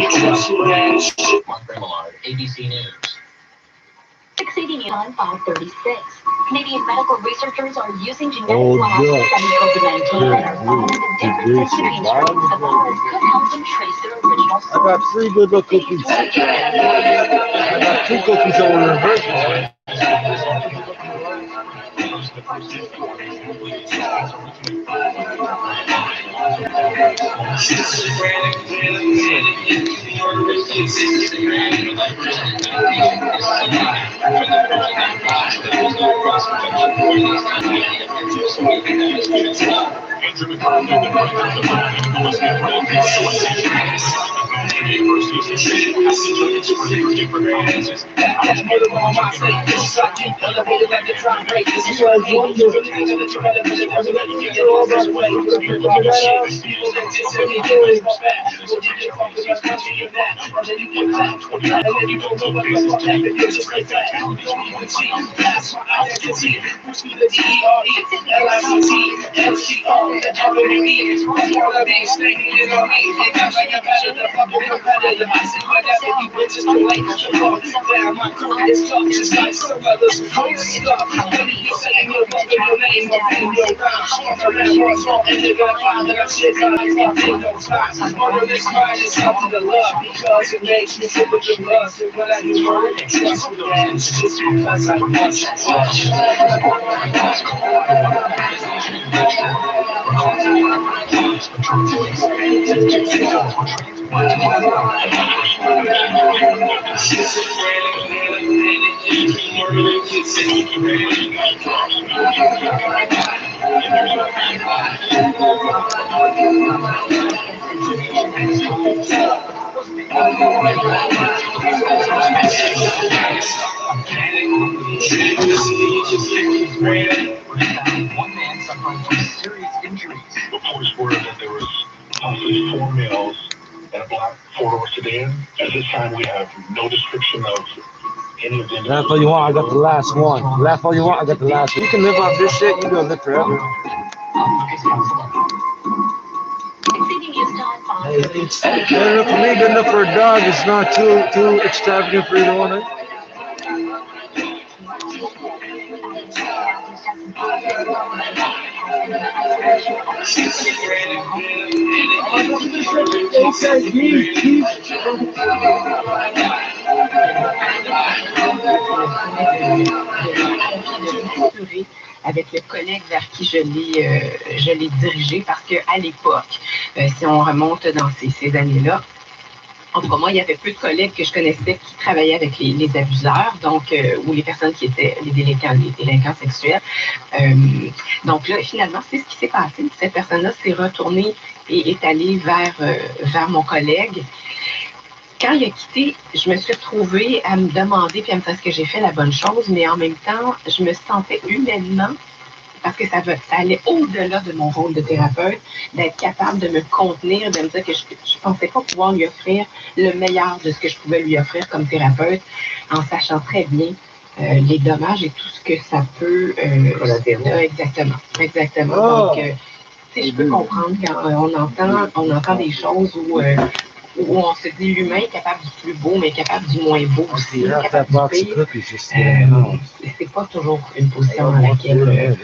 Mark Remillard, ABC News. Succeeding on 536. Canadian medical researchers are using genetic labs to study COVID-19 and are finding the differences between strains of the virus could help them trace their original source. I got 3 good little cookies. I got 2 cookies over in Virginia. Because it makes me feel with your love, and when I do more than trust with that, it's just because I want you. One man suffering from serious injuries. Reports were that there was possibly 4 males and a black 4-door sedan. At this time, we have no description of any of them. Laugh all you want, I got the last one. Laugh all you want, I got the last one. You can live off this shit, you gonna live forever. Hey, it's good enough for me, good enough for a dog. It's not too extravagant for either one. Avec le collègue vers qui je l'ai dirigé parce qu'à l'époque, si on remonte dans ces années-là, en tout cas, moi, il y avait peu de collègues que je connaissais qui travaillaient avec les abuseurs, donc ou les personnes qui étaient les délinquants sexuels. Donc là, finalement, c'est ce qui s'est passé. Cette personne-là s'est retournée et est allée vers mon collègue. Quand il a quitté, je me suis retrouvée à me demander puis à me dire est-ce que j'ai fait la bonne chose, mais en même temps, je me sentais humainement, parce que ça allait au-delà de mon rôle de thérapeute, d'être capable de me contenir, de me dire que je ne pensais pas pouvoir lui offrir le meilleur de ce que je pouvais lui offrir comme thérapeute, en sachant très bien les dommages et tout ce que ça peut... exactement. Oh. Donc, je peux comprendre quand on entend des choses où on se dit l'humain est capable du plus beau, mais capable du moins beau aussi. Capable du pire. C'est pas toujours une position dans laquelle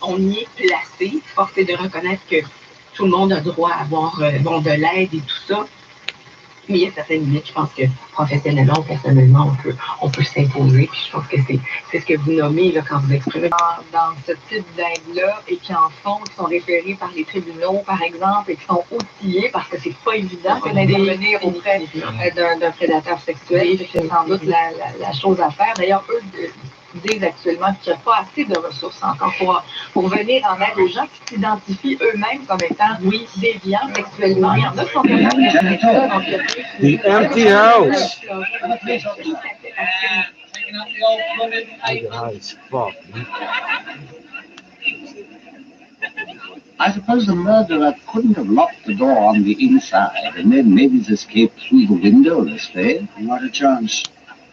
on y est placé. Force est de reconnaître que tout le monde a droit à avoir de l'aide et tout ça. Mais il y a certaines limites, je pense que professionnellement ou personnellement, on peut s'imposer. Puis je pense que c'est ce que vous nommez là, quand vous exprimez. Dans ce type d'aide-là, et qui en font, qui sont référés par les tribunaux, par exemple, et qui sont outillés, parce que c'est pas évident d'intervenir auprès d'un prédateur sexuel. C'est sans doute la chose à faire. D'ailleurs, eux disent actuellement qu'il n'y a pas assez de ressources encore pour venir en aide aux gens qui s'identifient eux-mêmes comme étant déviants sexuellement. Il y en a qui sont capables de faire ça. Donc, The empty house. I suppose the murderer couldn't have locked the door on the inside and then made his escape through the window this way. Not a chance.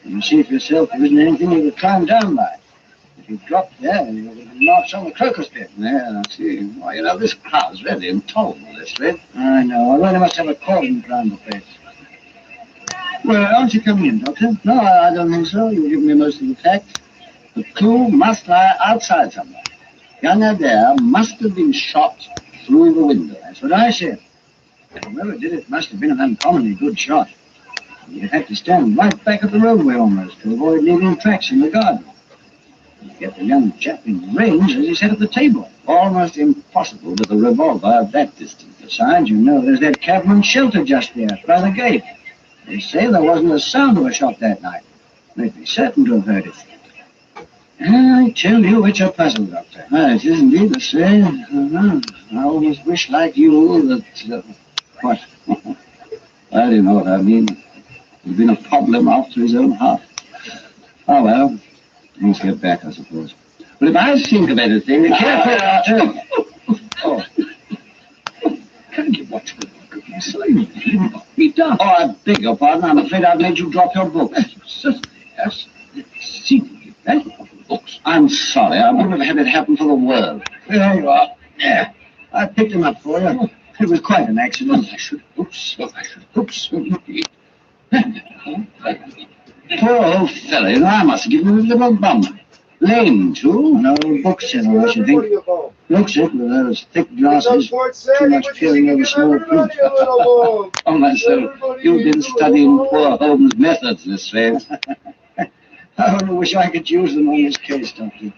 You see for yourself there isn't anything you could climb down by. If he dropped there, he would have marched on the crocus pit. Yeah, I see. Well, you know, this crowd's really intolerable, this way. I know. I really must have a cordon around the place. Well, aren't you coming in, Doctor? No, I don't think so. You've given me most of the facts. The clue must lie outside somewhere. Young Adair must have been shot through the window. That's what I said. Whoever did it must have been an uncommonly good shot. You had to stand right back at the roadway almost to avoid leaving tracks in the garden. You get the young chap in range, as he said at the table. Almost impossible with a revolver at that distance. Besides, you know, there's that cabman's shelter just there, by the gate. They say there wasn't a sound of a shot that night. They'd be certain to have heard it. I tell you, it's a puzzle, Doctor. It is indeed the same. I almost wish, like you, that... what? Well, you know what I mean. He'd been a problem after his own heart. Oh, well, let's get back, I suppose. But if I think of anything, careful... Oh. Can't you watch what you're saying? Be done. Oh, I beg your pardon. I'm afraid I've made you drop your book. Certainly, yes. Secretly, books. I'm sorry. I wouldn't have had it happen for the world. There you are. Yeah. I picked him up for you. It was quite an accident. I should hope so. I should hope so indeed. Poor old fellow. You know, I must have given him a little bump. Lame, too. An old bookseller, I should think. Looks it with those thick glasses. Too much peering over small print. Oh, myself. You've been studying poor Holmes' methods this way. I only wish I could use them on this case, Doctor.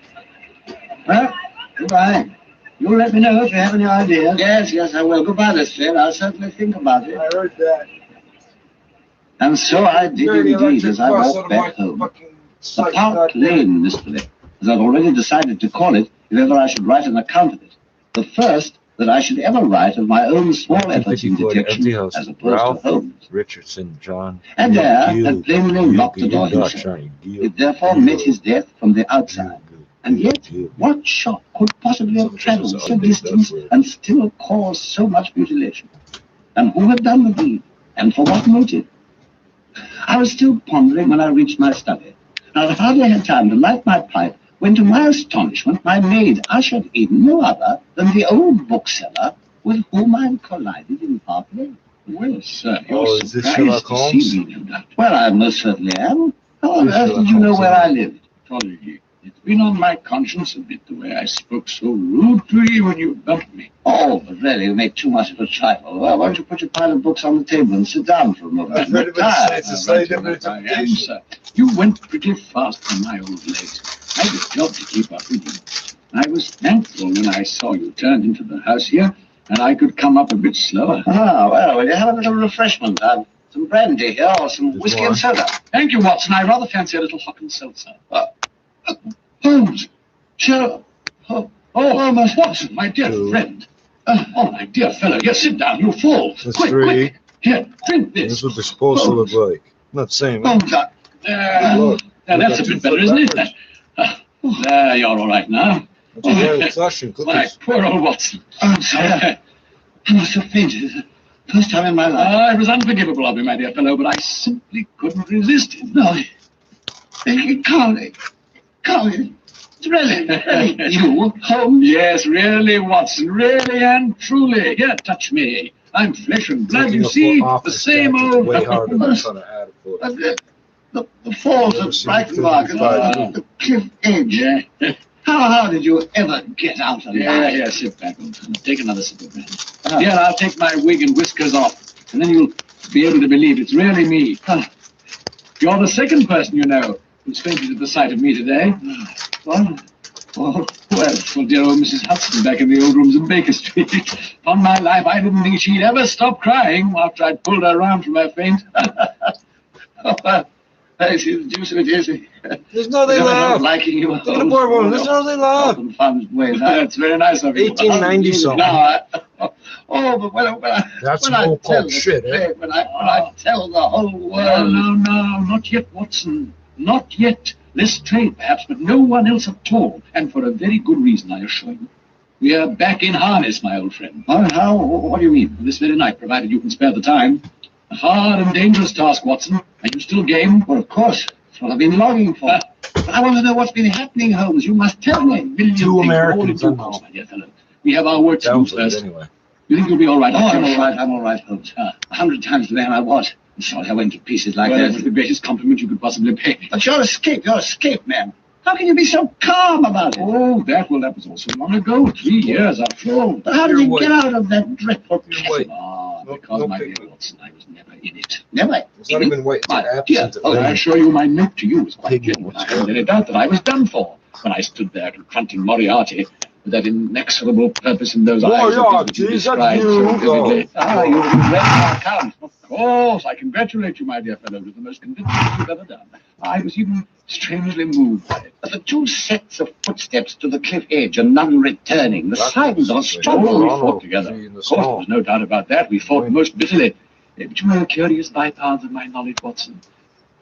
Well, goodbye. You'll let me know if you have any ideas. Yes, I will. Goodbye, Lestrade. I'll certainly think about it. I heard that. And so I did indeed as I walked back home. The Park Lane mystery, as I've already decided to call it, if ever I should write an account of it. The first that I should ever write of my own small efforts in detection, as opposed Ralph to Holmes. Richardson, John. And there had plainly locked the door himself. It therefore met his death from the outside. And yet, what shot could possibly have traveled so distance and still cause so much mutilation? And who had done the deed? And for what motive? I was still pondering when I reached my study. I had hardly had time to light my pipe when, to my astonishment, my maid ushered in no other than the old bookseller with whom I had collided in Park Lane. Well, sir, you're is this surprised Sherlock to Holmes? see me, no doubt. Well, I most certainly am. How on earth did you know where I lived? Probably. It's been on my conscience a bit the way I spoke so rude to you when you bumped me. Oh, but really, you make too much of a trifle. Well, why don't you put your pile of books on the table and sit down for a moment? I've heard of it. It's a slightly different I am, interpretation. sir. You went pretty fast for my old legs. I had a job to keep up with you. I was thankful when I saw you turned into the house here, and I could come up a bit slower. Ah, well, will you have a little refreshment? Some brandy here or some whiskey and soda? Thank you, Watson. I rather fancy a little hot and seltzer. Holmes, Sherlock. Watson, my dear friend. Oh, my dear fellow. Yes, sit down. You'll fall. That's Quick, three. quick. Here, drink this. This is what they're supposed to look like. Not saying that. Holmes, now that's a bit better, isn't it? There, you're all right now. That's a very flushing My cookies. poor old Watson. I'm sorry. I must have fainted. First time in my life. It was unforgivable of me, my dear fellow, but I simply couldn't resist it. No, It can't. Really? You, Holmes? Yes, really, Watson, really and truly. Here, touch me. I'm flesh and blood, Taking you a see, foot off the the same statue old... is way harder than trying to add a foot. The falls at Breitenberg, the cliff edge. Yeah, How did you ever get out of there? here, sit back. Take another sip of brandy. Here, I'll take my wig and whiskers off, and then you'll be able to believe it's really me. You're the second person, you know, who's fainted at the sight of me today. Well, dear old Mrs. Hudson back in the old rooms in Baker Street. On my life, I didn't think she'd ever stop crying after I'd pulled her around from her faint. I see the juice of it, is it? There's no they laugh. Liking you. Look at the poor woman. There's no they laugh. That's very nice of you. 1890 something. But That's when I no tell called shit, eh? when I tell the whole Well, world. no, not yet, Watson. Not yet. Lestrade, perhaps, but no one else at all. And for a very good reason, I assure you. We are back in harness, my old friend. How? What do you mean? This very night, provided you can spare the time. A hard and dangerous task, Watson. Are you still game? Well, of course. That's what I've been longing for. But I want to know what's been happening, Holmes. You must tell me. Two Americans, Of course, my dear fellow. We have our work to do Sounds like first. it anyway. You think you'll be all right? Oh, I'm all right, Holmes. 100 times the man I was. I'm sorry I went to pieces like Well, that. that's the greatest compliment you could possibly pay. But you're escape, man. How can you be so calm about it? Oh, that was all so long ago. 3 years after all. But how did you get out of that dreadful Wait. Because, my dear Watson, I was never in it. Never. It's not even wait. My It's dear, absent. I assure you my note to you was quite Piggy, genuine. what's I had any doubt that I was done for when I stood there confronting Moriarty with that inexorable purpose in those eyes of his which you described so vividly. You read our account. Of course, I congratulate you, my dear fellow. It was the most convincing thing you've ever done. I was even strangely moved by it. But the two sets of footsteps to the cliff edge and none returning. The signs are Oh, strong. we fought together. Of course, there was no doubt about that. We fought most bitterly. But you know the curious bypaths of my knowledge, Watson.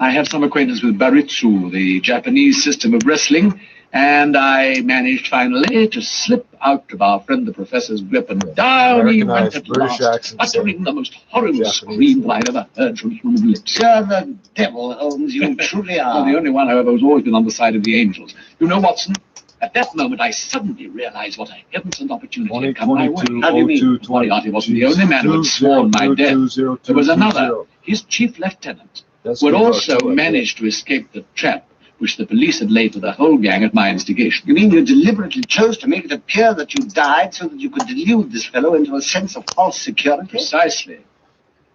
I have some acquaintance with Baritsu, the Japanese system of wrestling, and I managed finally to slip out of our friend the professor's grip, and down he went at British last, accent, uttering the most horrible Japanese. scream that I'd ever heard from human lips. You're the devil, Holmes. You truly Well, are. the only one, however, who's always been on the side of the angels. You know, Watson, at that moment I suddenly realized what a heaven-sent opportunity had come my way. How do you mean? Moriarty wasn't the only man who had sworn my death. There was another, his chief lieutenant, who had also managed to escape the trap which the police had laid for the whole gang at my instigation. You mean you deliberately chose to make it appear that you died so that you could delude this fellow into a sense of false security? Precisely.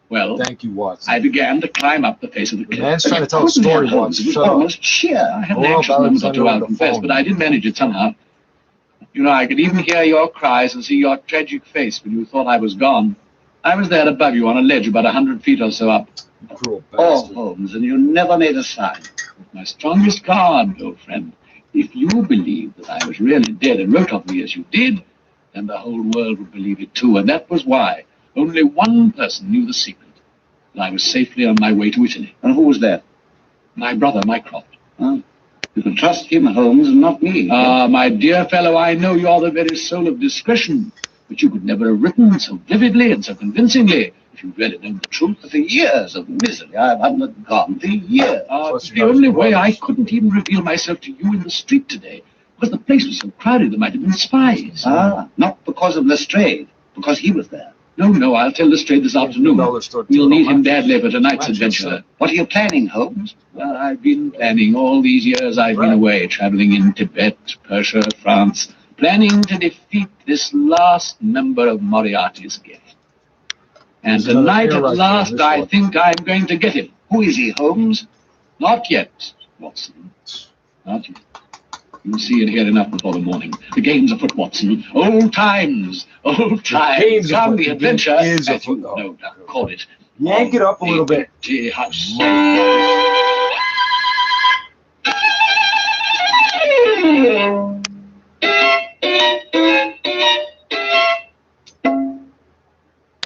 Well, Thank you, Watson. I began to climb up the face of the The cliff. man's trying to But tell a you couldn't story, have, Watson. It was Shut up. almost sheer. I had Oh, an anxious well, moment or it's two, on I'll the confess, phone. but I did manage it somehow. You know, I could even hear your cries and see your tragic face when you thought I was gone. I was there above you on a ledge about 100 feet or so up. You cruel Oh, bastard. Holmes, and you never made a sign. My strongest card, old friend. If you believed that I was really dead and wrote of me as you did, then the whole world would believe it too. And that was why only one person knew the secret, that I was safely on my way to Italy. And who was that? My brother, Mycroft. Huh? You can trust him, Holmes, and not me. Ah, my dear fellow, I know you're the very soul of discretion, but you could never have written so vividly and so convincingly if you'd really known the truth. For the years of misery I've undergone, the years. Plus, It's you the know, only his way I brothers. couldn't even reveal myself to you in the street today, because the place was so crowded there might have been spies. Not because of Lestrade, because he was there. No, I'll tell Lestrade this afternoon. We'll need him badly for tonight's adventure. What are you planning, Holmes? Well, I've been planning all these years I've been away, traveling in Tibet, Persia, France, planning to defeat this last member of Moriarty's gang. And There's another tonight, ear at right there, last, this I one. think I'm going to get him. Who is he, Holmes? Not yet, Watson. Not yet. You'll see and hear enough before the morning. The game's afoot, Watson. Old times. Old times. game's Come, afoot. the The adventure, game is as you afoot. no doubt call it. Yank it up a little bit. Empty house.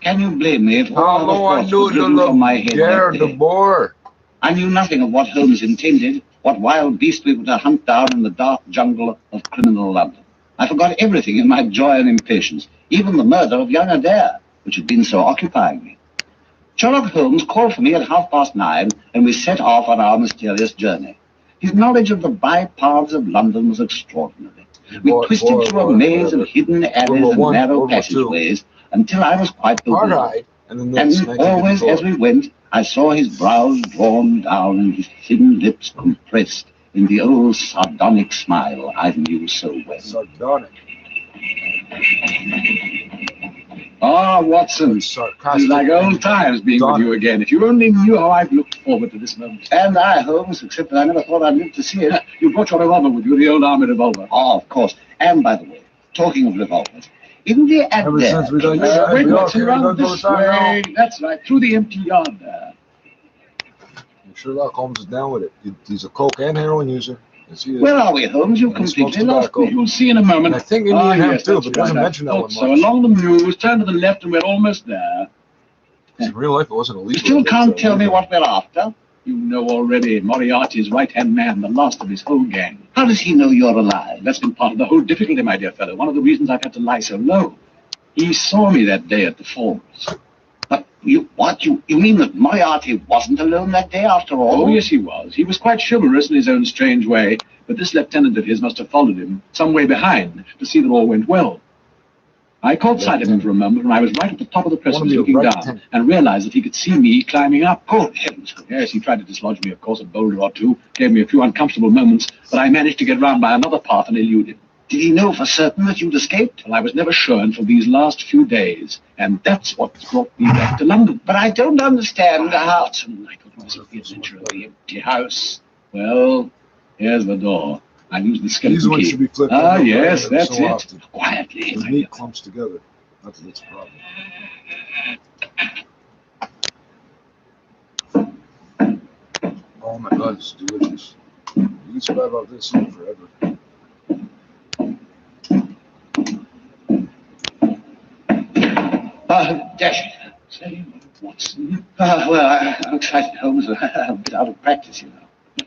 Can you blame me if all Hello, the I thoughts knew were driven the from my head Gare that the day? boar. I knew nothing of what Holmes intended, what wild beast we were to hunt down in the dark jungle of criminal London. I forgot everything in my joy and impatience, even the murder of young Adair, which had been so occupying me. Sherlock Holmes called for me at 9:30, and we set off on our mysterious journey. His knowledge of the bypaths of London was extraordinary. We twisted through a maze of hidden alleys and narrow passageways until I was quite bewildered. Hard-eyed. And then next, And always as we went, I saw his brows drawn down and his thin lips compressed in the old sardonic smile I knew so well. Sardonic. Ah, Watson. It's Sarcastic. like old times being with you again. If you only knew how I've looked forward to this moment. And I, Holmes, except that I never thought I'd live to see it. You brought your revolver with you, the old army revolver. Oh, of course. And by the way, talking of revolvers, in the Ever Adair since we done case, that, Wait, we all Watson, came round to this the time now. way. That's right, through the empty yard there. Sherlock Holmes is down with it. He's a coke and heroin user. Yes, he is. where are we, Holmes? You've And he smokes completely lost tobacco. me. You'll see in a moment. And I think Indian hemp yes, too, that's but doesn't right. mention that I one thought So much. along the mews, turn to the left, and we're almost there. In real life, it wasn't illegal. You still can't tell me what we're after. You know already, Moriarty's right-hand man, the last of his whole gang. How does he know you're alive? That's been part of the whole difficulty, my dear fellow. One of the reasons I've had to lie so low. He saw me that day at the falls. But you mean that Moriarty wasn't alone that day after all? Oh, yes, he was. He was quite chivalrous in his own strange way. but this lieutenant of his must have followed him some way behind to see that all went well. I caught sight of him for a moment when I was right at the top of the precipice looking down and realized that he could see me climbing up. Good heavens! Yes, he tried to dislodge me, of course, a boulder or two, gave me a few uncomfortable moments, but I managed to get round by another path and elude him. Did he know for certain that you'd escaped? Well, I was never sure until these last few days, and that's what's brought me back to London. But I don't understand how... I thought myself the adventure of the empty house. Well, here's the door. I use the skeleton key. Should be clipped Yes, that's so it. often. Quietly. The meat clumps together. That's a problem. Oh my God, it's delicious. You can survive off this thing forever. Dash it. Say, Watson. Well, I'm excited, Holmes. I'm a bit out of practice, you know.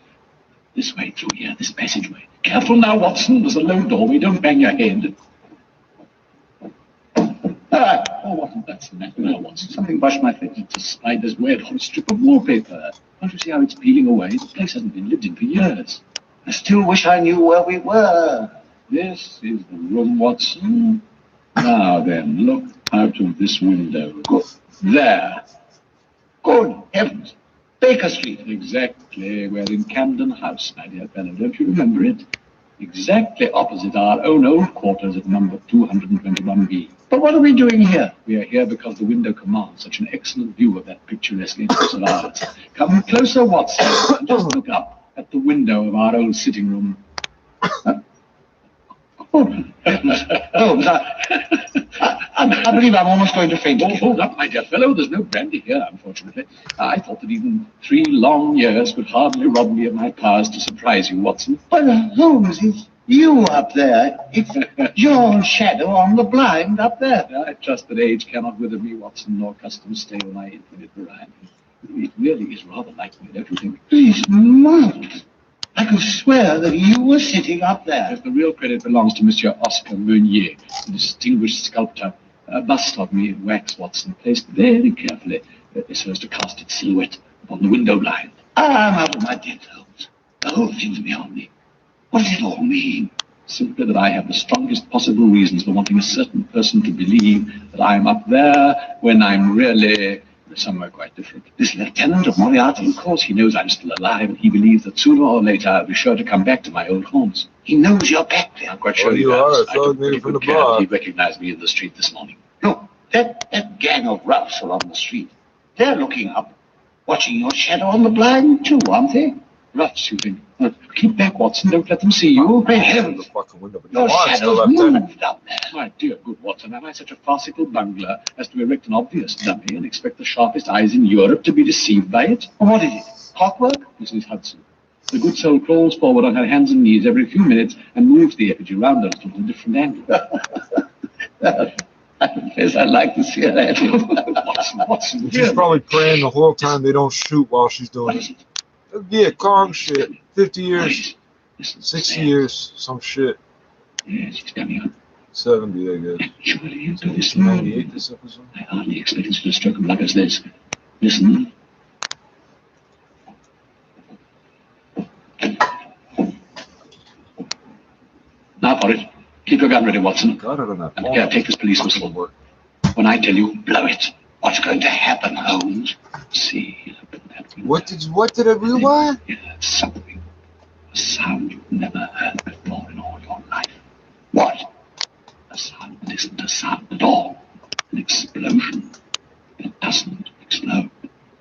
This way, through here, this passageway. Careful now, Watson. There's a low doorway. Don't bang your head. Oh, Watson, that's the matter now, Watson. Something brushed my face. It's a spider's web on a strip of wallpaper. Can't you see how it's peeling away? This place hasn't been lived in for years. I still wish I knew where we were. This is the room, Watson. Now then, look out of this window. Good. There. Good heavens. Baker Street. Exactly. We're in Camden House, my dear fellow. Don't you remember it? Exactly opposite our own old quarters at number 221B. But what are we doing here? We are here because the window commands such an excellent view of that picturesque entrance of ours. Come closer, Watson, and just look up at the window of our old sitting room. Oh, I believe I'm almost going to faint. Oh, hold up, my dear fellow. There's no brandy here, unfortunately. I thought that even 3 long years could hardly rob me of my powers to surprise you, Watson. But Holmes, it's you up there. It's your shadow on the blind up there. I trust that age cannot wither me, Watson, nor custom stale my infinite variety. It really is rather like me, don't you think? Please, Mark. I could swear that you were sitting up there. Yes, the real credit belongs to Monsieur Oscar Meunier, a distinguished sculptor. A bust of me in wax, Watson, placed very carefully so as to cast its silhouette upon the window blind. I'm out of my depth, Holmes. The whole thing's beyond me. What does it all mean? Simply that I have the strongest possible reasons for wanting a certain person to believe that I am up there when I'm really somewhere quite different. This lieutenant of Moriarty? Of course, he knows I'm still alive, and he believes that sooner or later I'll be sure to come back to my old haunts. He knows you're back there. I'm quite sure you are. I took pretty from good the care bar. that he recognized me in the street this morning. Look, that gang of roughs along the street. They're looking up, watching your shadow on the blind too, aren't they? Roughs, you think? Keep back, Watson. Don't let them see you. Great heavens. Your shadow's moved up there. My dear good Watson, am I such a farcical bungler as to erect an obvious dummy and expect the sharpest eyes in Europe to be deceived by it? What is it? Clockwork? Mrs. Hudson. The good soul crawls forward on her hands and knees every few minutes and moves the effigy round us from a different angle. I confess I'd like to see her at it. Watson, She's probably praying the whole time they don't shoot while she's doing it. Yeah, Kong shit. 50 years. 60 years. Some shit. Yes, she's coming up. 70, I guess. Surely you do this. 98 this episode. I hardly expected such a stroke of luck as this. Listen. Now for it. Keep your gun ready, Watson. Got it on that. And here, take this police whistle. When I tell you, blow it. What's going to happen, Holmes? See, look at that window. What did I rewind? Yeah, something. A sound you've never heard before in all your life. What? A sound that isn't a sound at all. An explosion. It doesn't explode.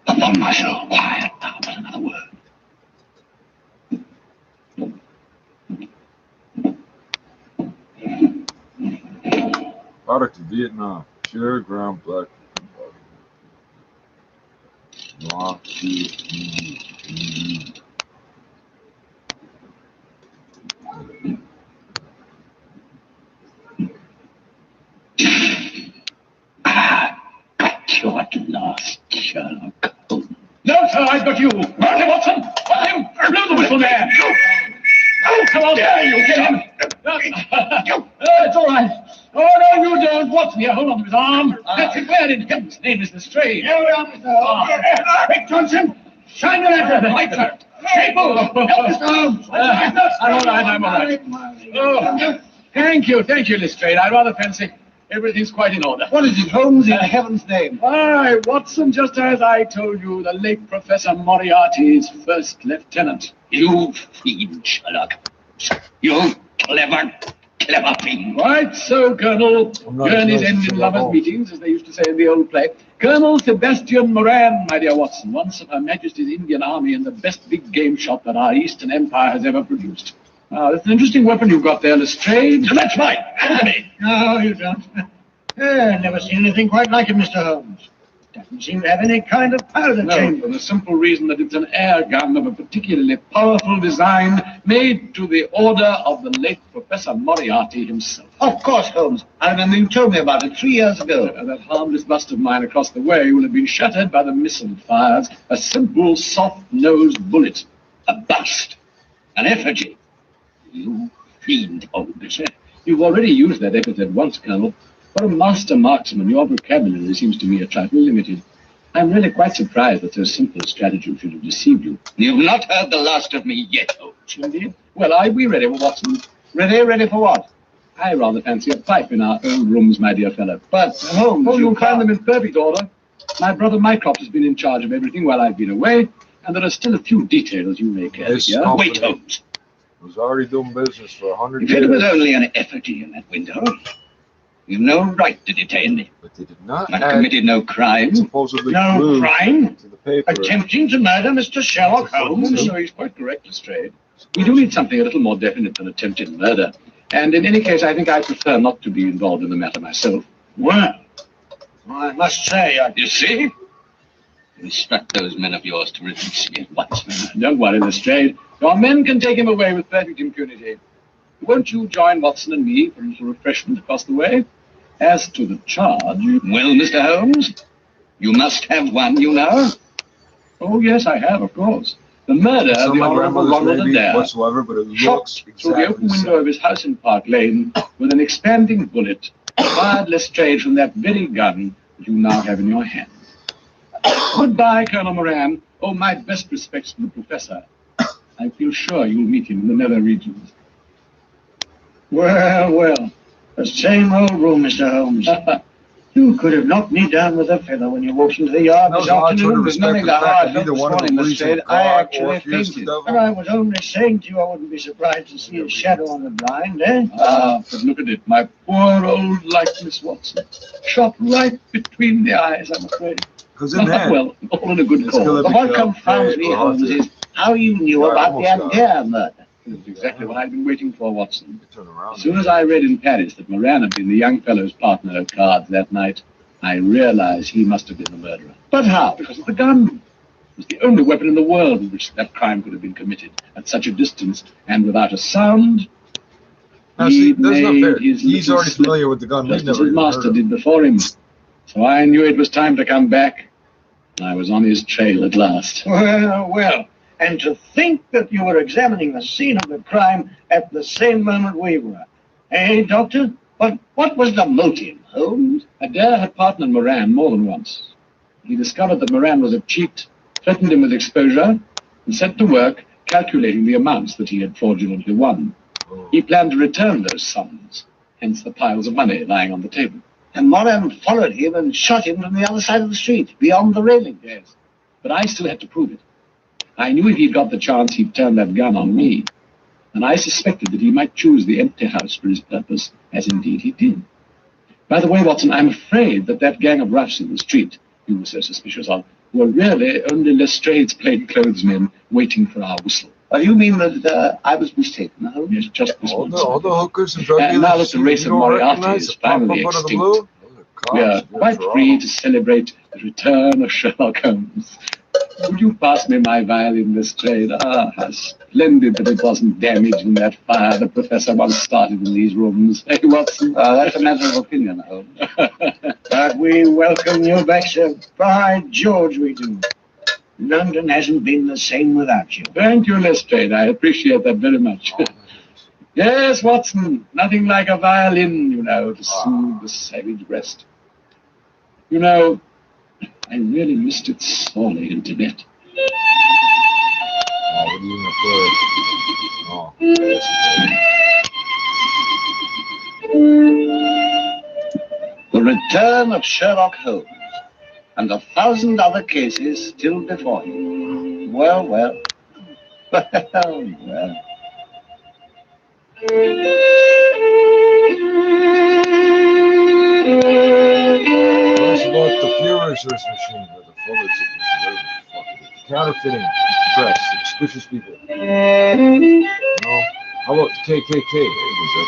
Upon my soul. Quiet now, but another word. Product of Vietnam. Pure ground black. Got you at last, Sherlock Holmes. No, sir, I've got you. Martin Watson! Watson! Blow the whistle there! Oh, come on, there you get him! It's all right. Oh, no, you don't. Watson here, hold on to his arm. That's it. Where in heaven's name is the stray? Here we are, Mr. Quick, Johnson! Shine the lantern! Light, sir! Hey, Mr. Holmes! I'm all right. Oh, thank you, Lestrade. I rather fancy everything's quite in order. What is it, Holmes, in heaven's name? Why, Watson, just as I told you, the late Professor Moriarty is first lieutenant. You fiend, Sherlock. You clever fiend. Right so, Colonel. Journeys end in lovers' meetings, as they used to say in the old play. Colonel Sebastian Moran, my dear Watson, once of Her Majesty's Indian Army and the best big game shot that our Eastern Empire has ever produced. That's an interesting weapon you've got there, Lestrade. That's mine. No, you don't. Never seen anything quite like it, Mr. Holmes. Doesn't seem to have any kind of powder No, chamber. for the simple reason that it's an air gun of a particularly powerful design made to the order of the late Professor Moriarty himself. Of course, Holmes. I remember you told me about it 3 years ago. That harmless bust of mine across the way will have been shattered by the missile fires. A simple, soft-nosed bullet. A bust. An effigy. You fiend, Holmes. You've already used that epithet once, Colonel. For a master marksman, your vocabulary seems to me a trifle limited. I'm really quite surprised that so simple a stratagem should have deceived you. You've not heard the last of me yet, Holmes. Indeed? Well, are we ready, Watson? Ready for what? I rather fancy a pipe in our own rooms, my dear fellow. But, Holmes, you'll find them in perfect order. My brother Mycroft has been in charge of everything while I've been away, and there are still a few details you may care to hear. Wait, Holmes. Was already doing business for 100 If years. it was only an effigy in that window, you've no right to detain me. But they did not I have committed no crime. supposedly No glued crime? to the paper. Attempting to murder Mr. Sherlock Holmes. So he's quite correct, Lestrade. We do need something a little more definite than attempted murder. And in any case, I think I prefer not to be involved in the matter myself. Well, I must say, you see? You instruct those men of yours to release me at once. Don't worry, Lestrade. Your men can take him away with perfect impunity. Won't you join Watson and me for a little refreshment across the way? As to the charge... Well, Mr. Holmes, you must have one, you know. Oh, yes, I have, of course. The murder of the my Honourable grandmother's Ronald lady Adair, whatsoever, but it shot looks through the exactly open the window same. of his house in Park Lane with an expanding bullet fired Lestrade from that very gun that you now have in your hand. Goodbye, Colonel Moran. Oh, my best respects to the Professor. I feel sure you'll meet him in the nether regions. Well, the same old room, Mr. Holmes. You could have knocked me down with a feather when you walked into the yard No, this no, I try to afternoon. There's respect nothing the to fact hide. that neither one of them believes in I God actually or fears the fainted. devil. And I was only saying to you I wouldn't be surprised to see a shadow on the blind, eh? But look at it, my poor old likeness, Watson. Shot right between the eyes, I'm afraid. Because in that, Well, all in a good It's cause. gonna But be what dumb. confounds me, Hey, Holmes, is how you knew Yeah, about the almost Adair murder. That's exactly what I've been waiting for, Watson. turn around. As soon as I read in Paris that Moran had been the young fellow's partner at cards that night, I realized he must have been the murderer. But how? Because of the gun. It was the only weapon in the world with which that crime could have been committed at such a distance and without a sound. Now, see, He that's not made fair. his He's little already slip, familiar with the gun. We just as never his even heard master of it. did before him. So I knew it was time to come back. I was on his trail at last. Well, and to think that you were examining the scene of the crime at the same moment we were. Eh, Doctor? But what was the motive, Holmes? Adair had partnered Moran more than once. He discovered that Moran was a cheat, threatened him with exposure, and set to work calculating the amounts that he had fraudulently won. He planned to return those sums, hence the piles of money lying on the table. And Moran followed him and shot him from the other side of the street, beyond the railing. Yes, but I still had to prove it. I knew if he'd got the chance, he'd turn that gun on me. And I suspected that he might choose the empty house for his purpose, as indeed he did. By the way, Watson, I'm afraid that gang of roughs in the street you were so suspicious of were really only Lestrade's plainclothesmen waiting for our whistle. Oh, you mean that I was mistaken, Holmes? Yes, just this All once. the hookers and drug And dealers now that the you race of don't Moriarty recognize is that pop finally up out of the extinct, blue? Those are cops, we are good quite for free all. to celebrate the return of Sherlock Holmes. Would you pass me my violin, Lestrade? Ah, how splendid that it wasn't damaged in that fire the Professor once started in these rooms. Hey, Watson? That's a matter of opinion, Holmes. But we welcome you back, sir. By George, we do. London hasn't been the same without you. Thank you, Lestrade. I appreciate that very much. Yes, Watson. Nothing like a violin, you know, to soothe the savage breast. You know, I really missed it sorely in Tibet. what are you gonna play? Oh, yes, The return of Sherlock Holmes and 1,000 other cases still before him. Well, well. Well, well. What's about the Fury research machine or the photo research machine? Counterfeiting press, suspicious people. No. How about the KKK? There's a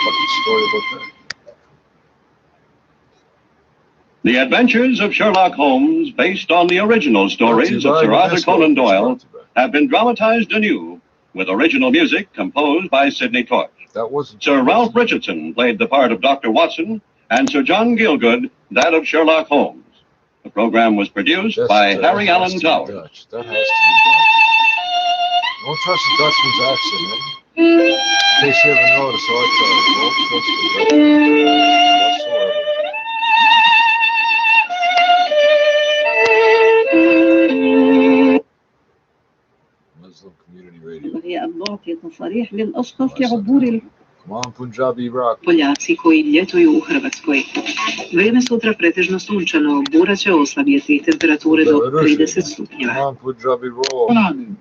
fucking story about that. The Adventures of Sherlock Holmes, based on the original stories of Sir Arthur Conan Doyle, have been dramatized anew with original music composed by Sidney Torch. Sir Ralph Richardson played the part of Dr. Watson, and Sir John Gielgud that of Sherlock Holmes. The program was produced by Harry Allen Towers. That has to be Dutch. Don't trust the Dutchman's accent, man. In case you ever notice, don't trust the Dutchman. Muslim Community Radio. هي النعطي تصاريح للأشخاص لعبور Poljacko i ljetuju u Hrvatskoj. Vrijeme sutra pretežno sunčano, bura će oslabjeti, temperature do 30 stupnjeva.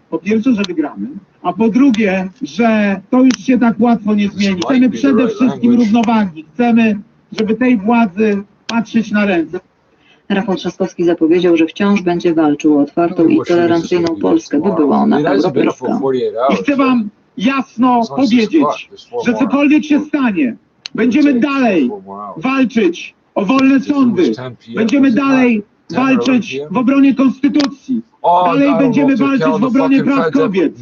Po pierwsze, że wygramy, a po drugie, że to już się tak łatwo nie zmieni. Chcemy przede wszystkim równowagi. Chcemy, żeby tej władzy patrzeć na ręce. Rafał Trzaskowski zapowiedział, że wciąż będzie walczył o otwartą i tolerancyjną Polskę, by była ona europejska. I chcę wam jasno powiedzieć, że cokolwiek się stanie, będziemy dalej walczyć o wolne sądy, będziemy dalej walczyć w obronie konstytucji, dalej będziemy walczyć w obronie praw kobiet.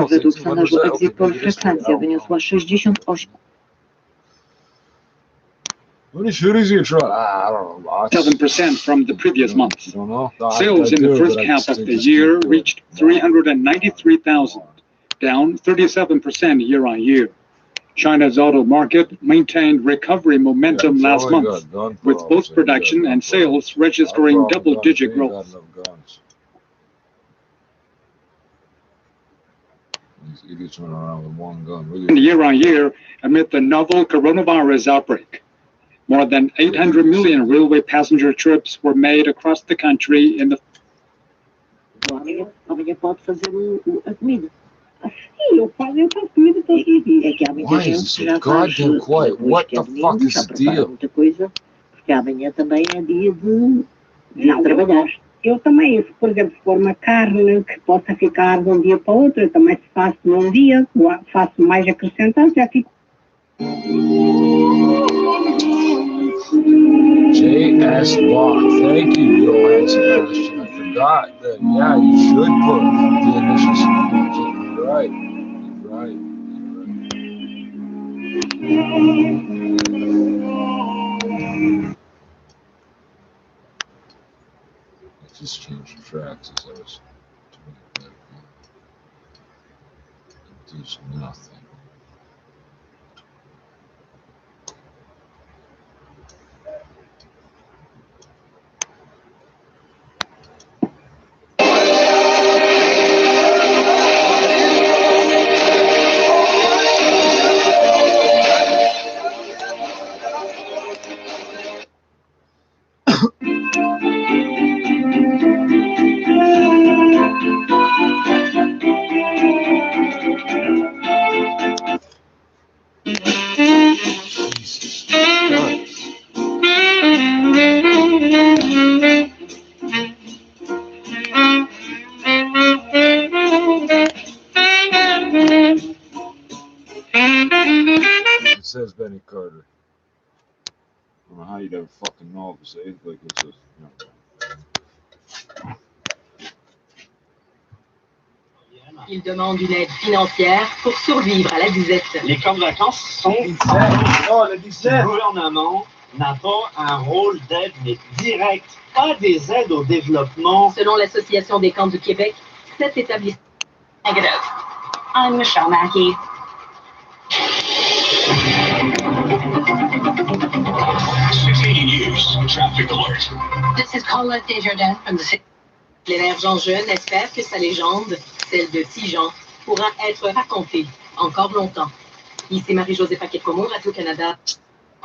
Według sondażu Exit Poll frekwencja wyniosła 68%. 7% from the previous month. Sales in the first half of the year reached 393,000, down 37% year on year. China's auto market maintained recovery momentum last month, with both production and sales registering double-digit growth. Year on year, amid the novel coronavirus outbreak, more than 800 million railway passenger trips were made across the country in the... Why is it so goddamn quiet? What the fuck is the deal? Eu também, por exemplo, se for uma carne que possa ficar de um dia para o outro, eu também se faço num dia, faço mais acrescentado, já fico. J.S. Bach, thank you, Johann Sebastian. I forgot that, yeah, you should put the initials. You're right. You're right. I just changed the tracks as I was doing it. It does nothing. It says Benny Carter. I don't know how you'd ever fucking know if it like it says, you know. Il demande une aide financière pour survivre à la disette. Les camps de vacances sont... Le gouvernement n'a pas un rôle d'aide, mais direct, pas des aides au développement. Selon l'Association des camps du Québec, cet établissement... Negative. I'm Michelle Mackey. News, traffic alert. This is Colette Desjardins from the city. L'émergent jeune espère que sa légende celle de 6 gens, pourra être racontée encore longtemps. Ici Marie-Josée Paquet-Comeau, Radio-Canada.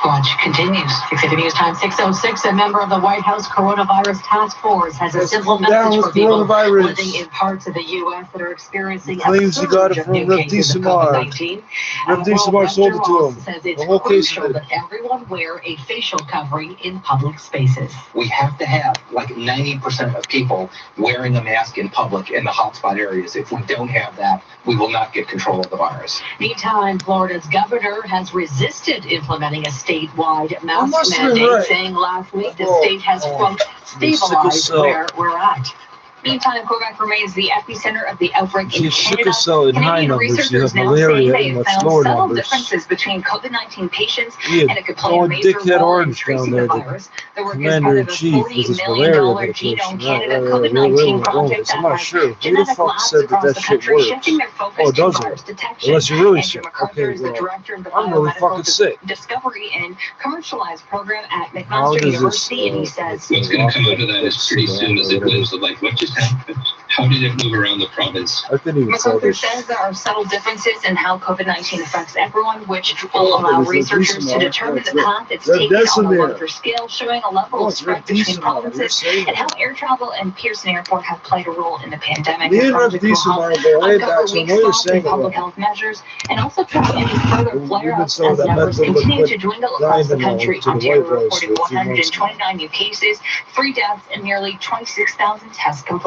Watch continues. 680 News Time 606. A member of the White House Coronavirus Task Force has a simple message for people living in parts of the U.S. that are experiencing a surge of new cases of COVID-19. Remdesivir sold it to him. Says it's crucial that everyone wear a facial covering in public spaces. We have to have like 90% of people wearing a mask in public in the hotspot areas. If we don't have that, we will not get control of the virus. Meantime, Florida's governor has resisted implementing a statewide mask mandate, saying last week the state has, quote, stabilized where we're at. Meantime, Quebec remains the epicenter of the outbreak in Canada. Canadian researchers now say they have found subtle differences between COVID-19 patients and it could play a major role in tracing the virus. The work is part of a $40 million Genome Canada COVID-19 project that has genetic labs across the country shifting their focus to virus detection. Andrew McArthur is the director of the Biomedical Discovery and Commercialized Program at McMaster University, and he says, what's going to come out of that is pretty soon as it was like what just happened? How did it move around the province? McArthur says there are subtle differences in how COVID-19 affects everyone, which will allow researchers to determine the path it's taken on a larger scale, showing a level of spread between provinces and how air travel and Pearson Airport have played a role in the pandemic. The project will help uncover weak spots in public health measures and also track any further flare-ups as numbers continue to dwindle across the country. Ontario reported 129 new cases, 3 deaths, and nearly 26,000 tests completed.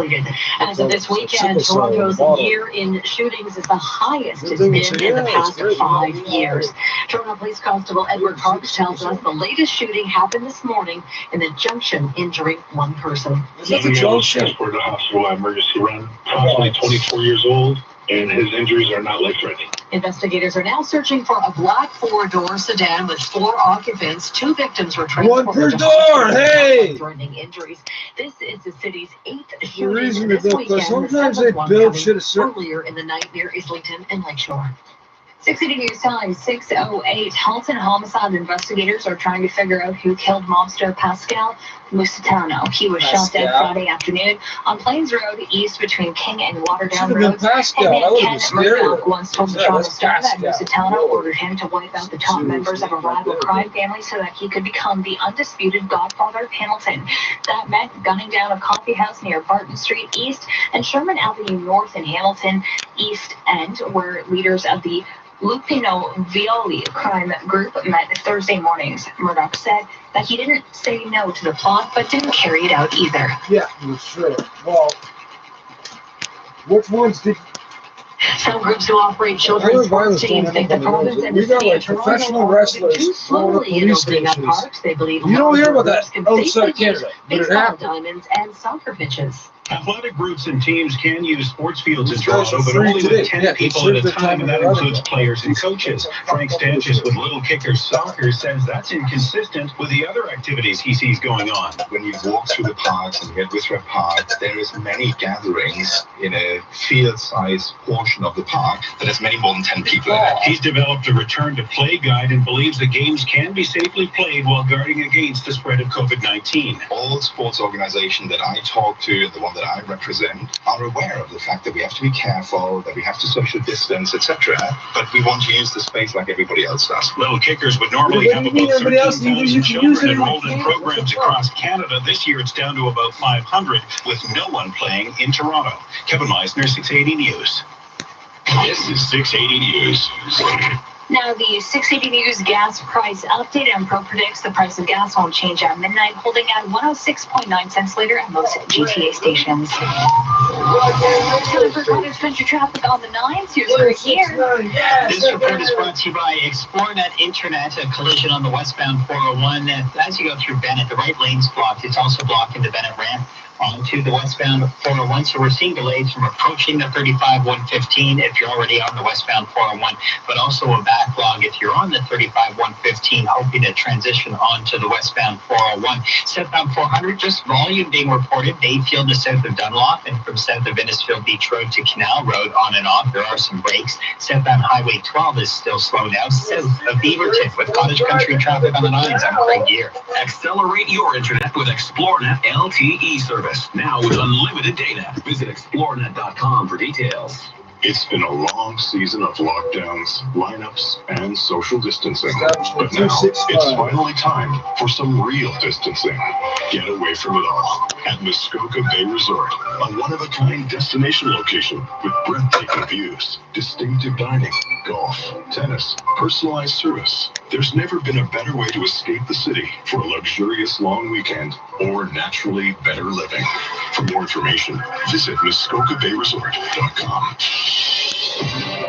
As of this weekend, Toronto's year in shootings is the highest it's been in the past 5 years. Toronto Police Constable Edward Parks tells us the latest shooting happened this morning in the Junction, injuring 1 person. Transported to hospital by emergency room, approximately 24 years old, and his injuries are not life-threatening. Investigators are now searching for a black 4-door sedan with 4 occupants. 2 victims were transported to hospital with threatening injuries. This is the city's 8th shooting this weekend. Sometimes they build shit earlier in the night near Islington and Lakeshore. 680 News Time 6:08. Halton homicide investigators are trying to figure out who killed mobster Pascal Musitano. He was shot dead Friday afternoon on Plains Road east between King and Waterdown Roads. Headman Ken Murdoch once told the Toronto Star that Musitano ordered him to wipe out the top members of a rival crime family so that he could become the undisputed godfather of Hamilton. That meant gunning down a coffee house near Barton Street East and Sherman Avenue North in Hamilton East End, where leaders of the Lupino Violi crime group met Thursday mornings. Murdoch said that he didn't say no to the plot, but didn't carry it out either. Yeah, sure. Well, which ones did... Some groups who operate children's sports teams think the province and the city of Toronto are moving too slowly in opening up parks. They believe you don't hear about that outside Canada, but it baseball diamonds and soccer pitches. Athletic groups and teams can use sports fields in Toronto, but only with 10 people at a time, and that includes players and coaches. Frank Stanches with Little Kickers Soccer says that's inconsistent with the other activities he sees going on. When you walk through the parks and get Whisper Park, there is many gatherings in a field-sized portion of the park that has many more than 10 people in it. He's developed a return-to-play guide and believes the games can be safely played while guarding against the spread of COVID-19. All sports organizations that I talk to, the one that I represent, are aware of the fact that we have to be careful, that we have to social distance, etc. But we want to use the space like everybody else does. Little Kickers would normally have about 13,000 children enrolled in programs across Canada. This year it's down to about 500, with no one playing in Toronto. Kevin Meisner, 680 News. This is 680 News. Now, the 680 News gas price update. Empro predicts the price of gas won't change at midnight, holding at 106.9 cents a liter at most GTA stations. Time for Cottage Country traffic on the 9s. Here's Greg here. This report is brought to you by Xplornet Internet. A collision on the westbound 401. As you go through Bennett, the right lane's blocked. It's also blocking the Bennett ramp onto the westbound 401, so we're seeing delays from approaching the 35-115 if you're already on the westbound 401, but also a backlog if you're on the 35-115 hoping to transition onto the westbound 401. Southbound 400, just volume being reported, Bayfield to south of Dunlop, and from south of Innisfil Beach Road to Canal Road on and off, there are some breaks. Southbound Highway 12 is still slow now, south of Beaverton with Cottage Country traffic on the 9s. I'm Craig Gear. Accelerate your internet with Xplornet LTE service. Now with unlimited data. Visit explorenet.com for details. It's been a long season of lockdowns, lineups, and social distancing. But now, it's finally time for some real distancing. Get away from it all at Muskoka Bay Resort, a one-of-a-kind destination location with breathtaking views, distinctive dining, golf, tennis, personalized service. There's never been a better way to escape the city for a luxurious long weekend or naturally better living. For more information, visit MuskokaBayResort.com.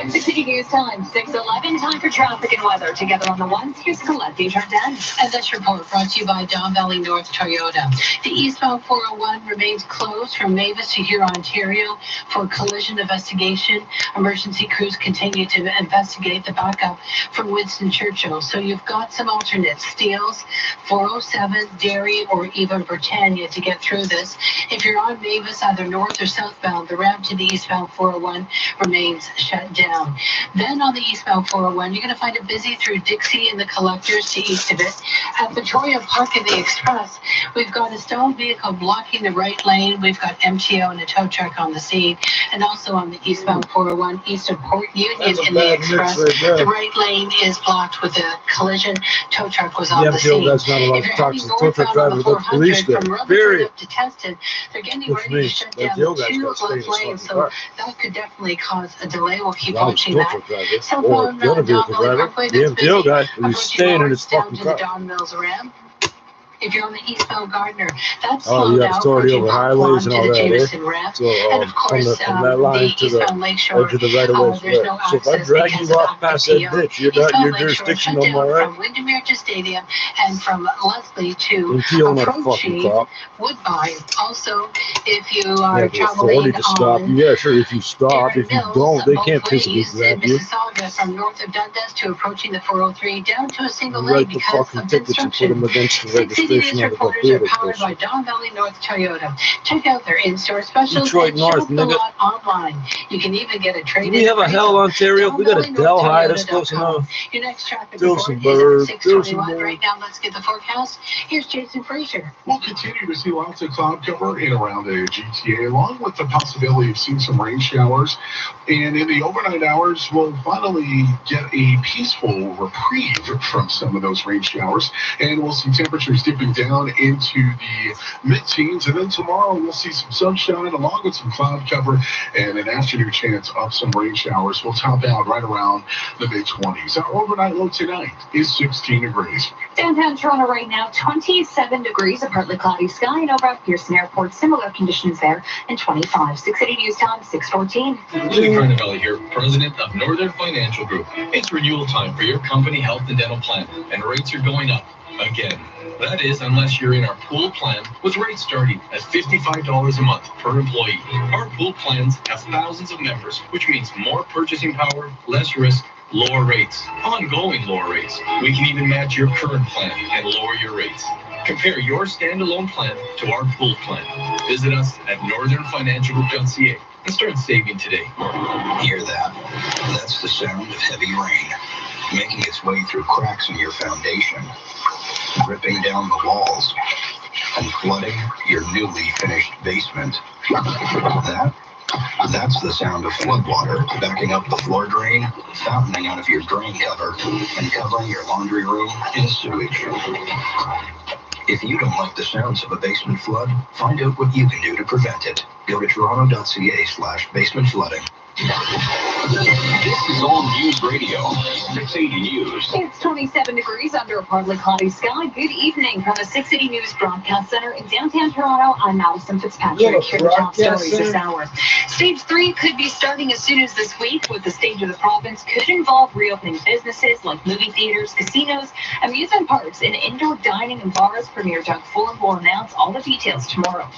6:00 News Time, 6:11. Time for traffic and weather. Together on the ones, here's Colette Desjardins. And this report brought to you by Don Valley North Toyota. The eastbound 401 remains closed from Mavis to Huron, Ontario for collision investigation. Emergency crews continue to investigate the backup from Winston Churchill. So you've got some alternates, Steeles, 407, Derry, or even Britannia to get through this. If you're on Mavis, either north or southbound, the ramp to the eastbound 401 remains shut down. Then on the eastbound 401, you're going to find it busy through Dixie and the collectors to east of it. At Victoria Park and the Express, we've got a stone vehicle blocking the right lane. We've got MTO and a tow truck on the scene. And also on the eastbound 401, east of Port Union in the Express, the right lane is blocked with a collision. Tow truck was on the scene. That's not allowed to talk to the tow truck driver without the police there. Period. To Teston, they're getting ready to shut down the two left lanes, so that could definitely cause a delay. We'll keep watching that. Or the other vehicle driver, the MTO guy, who's staying in his fucking car. Don Mills ramp. If you're on the eastbound Gardner, that's slowed down. Authority over highways and all that, So, and of course, from that line to the edge of the right of way. No so if I drag you off past that ditch, you're not in your jurisdiction no more, right? From Windermere to Stadium and from Leslie to approaching Woodbine. Also, if you are traveling authority to stop you. Yeah, sure. If you stop, if you don't, they can't physically grab you. Mississauga from north of Dundas to approaching the 403 down to a single lane because fucking of tickets and put them against the registration. These reporters are powered by Don Valley North Toyota. Check out their in-store specials Detroit and North, shop a lot online. You can even get a trade-in. Do we have a Hell Ontario? We got a Delhi that's close enough. Your next traffic report is at 6:21. Right now, let's get the forecast. Here's Jason Fraser. We'll continue to see lots of cloud cover in around the GTA, along with the possibility of seeing some rain showers. And in the overnight hours, we'll finally get a peaceful reprieve from some of those rain showers. And we'll see temperatures dipping down into the mid-teens, and then tomorrow we'll see some sunshine along with some cloud cover and an afternoon chance of some rain showers. We'll top out right around the mid-20s. Our overnight low tonight is 16 degrees. Downtown Toronto right now, 27 degrees, a partly cloudy sky, and over at Pearson Airport, similar conditions there, and 25. 6:80 News Time, 6:14. Louis Carnavelli here, president of Northern Financial Group. It's renewal time for your company health and dental plan, and rates are going up again. That is, unless you're in our pool plan, with rates starting at $55 a month per employee. Our pool plans have thousands of members, which means more purchasing power, less risk, lower rates, ongoing lower rates. We can even match your current plan and lower your rates. Compare your standalone plan to our pool plan. Visit us at northernfinancialgroup.ca and start saving today. Hear that? That's the sound of heavy rain, making its way through cracks in your foundation, dripping down the walls, and flooding your newly finished basement. That's the sound of floodwater backing up the floor drain, fountaining out of your drain cover, and covering your laundry room in sewage. If you don't like the sounds of a basement flood, find out what you can do to prevent it. Go to toronto.ca/basement flooding. This is All News Radio, 680 News. It's 27 degrees under a partly cloudy sky. Good evening from the 680 News Broadcast Center in downtown Toronto. I'm Madison Fitzpatrick. Here are the top stories this hour. Stage 3 could be starting as soon as this week, with the stage of the province could involve reopening businesses like movie theaters, casinos, amusement parks, and indoor dining and bars. Premier Doug Ford will announce all the details tomorrow.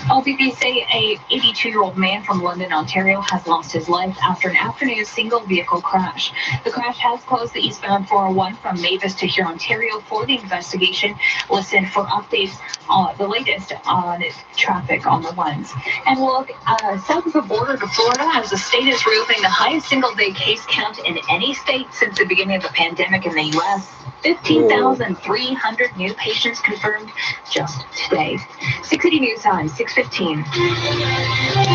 LPP say a 82-year-old man from London, Ontario has lost his life after an afternoon single vehicle crash. The crash has closed the eastbound 401 from Mavis to Huron, Ontario for the investigation. Listen for updates on the latest on traffic on the ones. And we'll look south of the border to Florida as the state is reopening the highest single-day case count in any state since the beginning of the pandemic in the U.S. 15,300 new patients confirmed just today. 680 News Time, 6:15.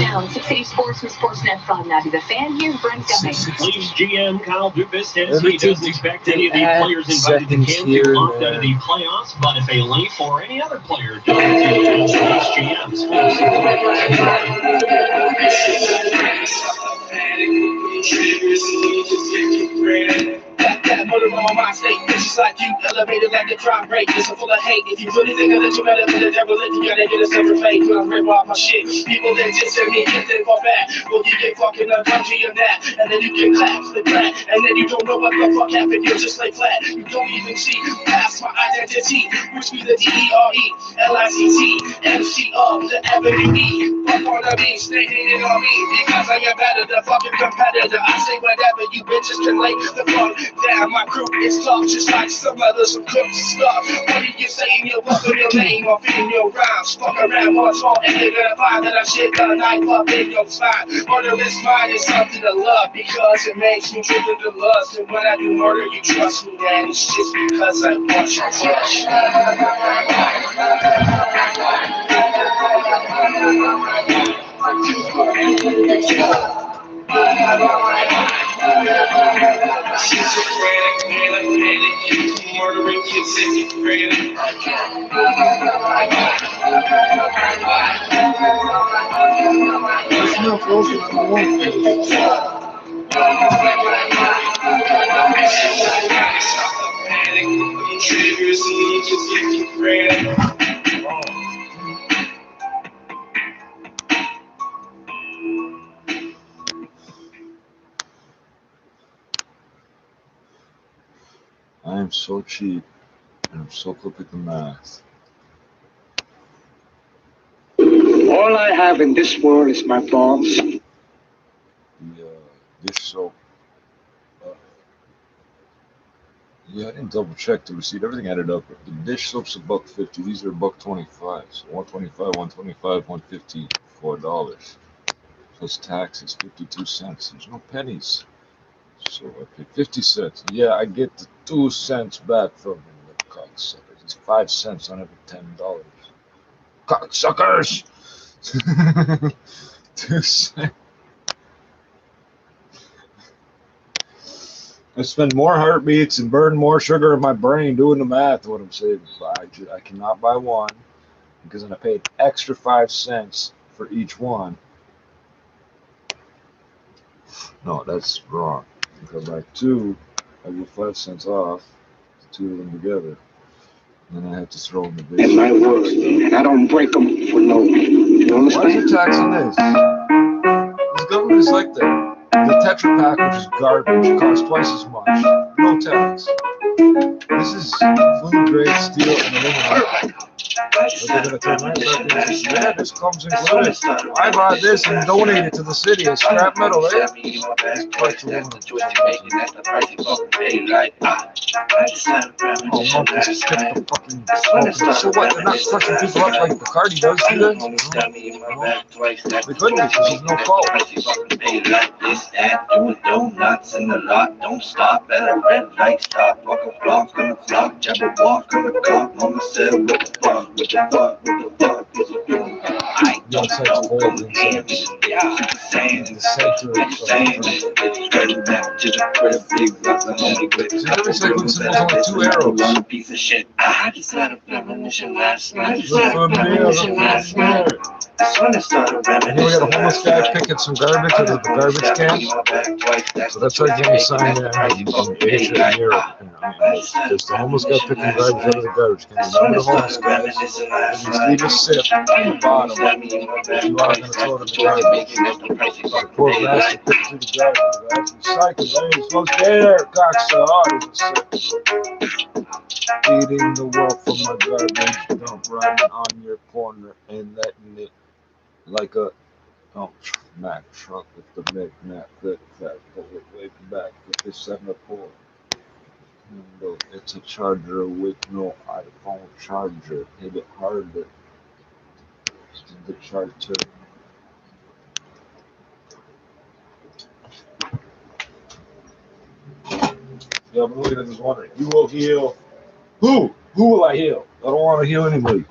Now, 680 Sports with Sportsnet 590. The Fan here, Brent Cummings. Leafs GM Kyle Dubas says he doesn't expect any of the players invited to camp to opt out of the playoffs, but if a Leaf or any other player doesn't Leafs GMs. That murder on my state, bitches like you, elevated like a crime rate. It's full of hate. If you really think that you better than the devil, if you gotta get a silver fade, when I rip off my shit. People that just send me, get them fall back. Well, you get fucking uncomfy of that, and then you get clapped, the crack, and then you don't know what the fuck happened. You're just like flat. You don't even see past my identity. Which be the DERE, MC of the Avenue E. Fuck on me, stay hating on me because I am better, the fucking competitor. I say whatever, you bitches can lay the fuck down. My crew is tough, just like some others who cook stuff. What are you saying? You're welcome your name off in your rhymes. Fuck around once more and you're gonna find that I shit the knife up in your spine. Murderous mind is something to love because it makes me driven to lust. And when I do murder, you trust me, man. It's just because I want your touch. Schizophrenic, panic, murdering kids, schizophrenic. It's not frozen on the wall. Panic, triggers, schizophrenic. I am so cheap and I'm so quick at the math. All I have in this world is my balls. The dish soap. Yeah, I didn't double check the receipt. Everything added up. The dish soap's $1.50. These are $1.25. So $1.25, $1.50, $4. Plus taxes, 52 cents. There's no pennies. So I paid 50 cents. Yeah, I get the 2 cents back from him, the cocksuckers. It's 5 cents on every $10. Cocksuckers! 2 cents. I spend more heartbeats and burn more sugar in my brain doing the math, what I'm saying. I cannot buy one because then I paid extra 5 cents for each one. No, that's wrong. Because I buy two, I get 5 cents off, the two of them together. And then I have to throw in the big. In my word, and I don't break them for no. You understand? Why is it taxing this? This government is like that. The Tetra Pak, which is garbage, costs twice as much. No tax. This is food grade steel and aluminum. But they're going to turn right back and say, yeah, this comes included. I bought this and donated to the city as scrap metal, eh? Quite aluminum. Oh, monkeys pick the fucking smoke. So what? They're not crushing people up like Bacardi does, do they? No. They couldn't because there's no coal. Doing donuts in the lot, don't stop at a red light stop. Walk a block on the clock, jab a walk on the clock. Mama said, what the fuck, what the fuck, what the fuck is it doing? I don't know what the damn is. Yeah, saying, The center of turn back to the crib, big rocks, I'm only with. See, the recycling symbol's only 2 arrows. One piece of shit. I just had a premonition last night. This when it started reminiscing. And then we got a homeless guy picking some garbage out of the garbage can. So that's our gang sign there in Asia and Europe. There's the homeless guy picking garbage out of the garbage can. Remember the homeless guys? And just leave a sip on the bottom. You are going to throw it in the garbage. The poor bastard picked through the garbage. The guy's recycling. That ain't supposed to be there. Cocksucker. Eating the world from my garbage dump, riding on your corner and letting it like a Mack truck with the Mac clip that pull it way back with this 7-4. It's a charger with no iPhone charger. Hit it harder. The charger. Yeah, I'm looking at this wondering. You will heal. Who? Who will I heal? I don't want to heal anybody.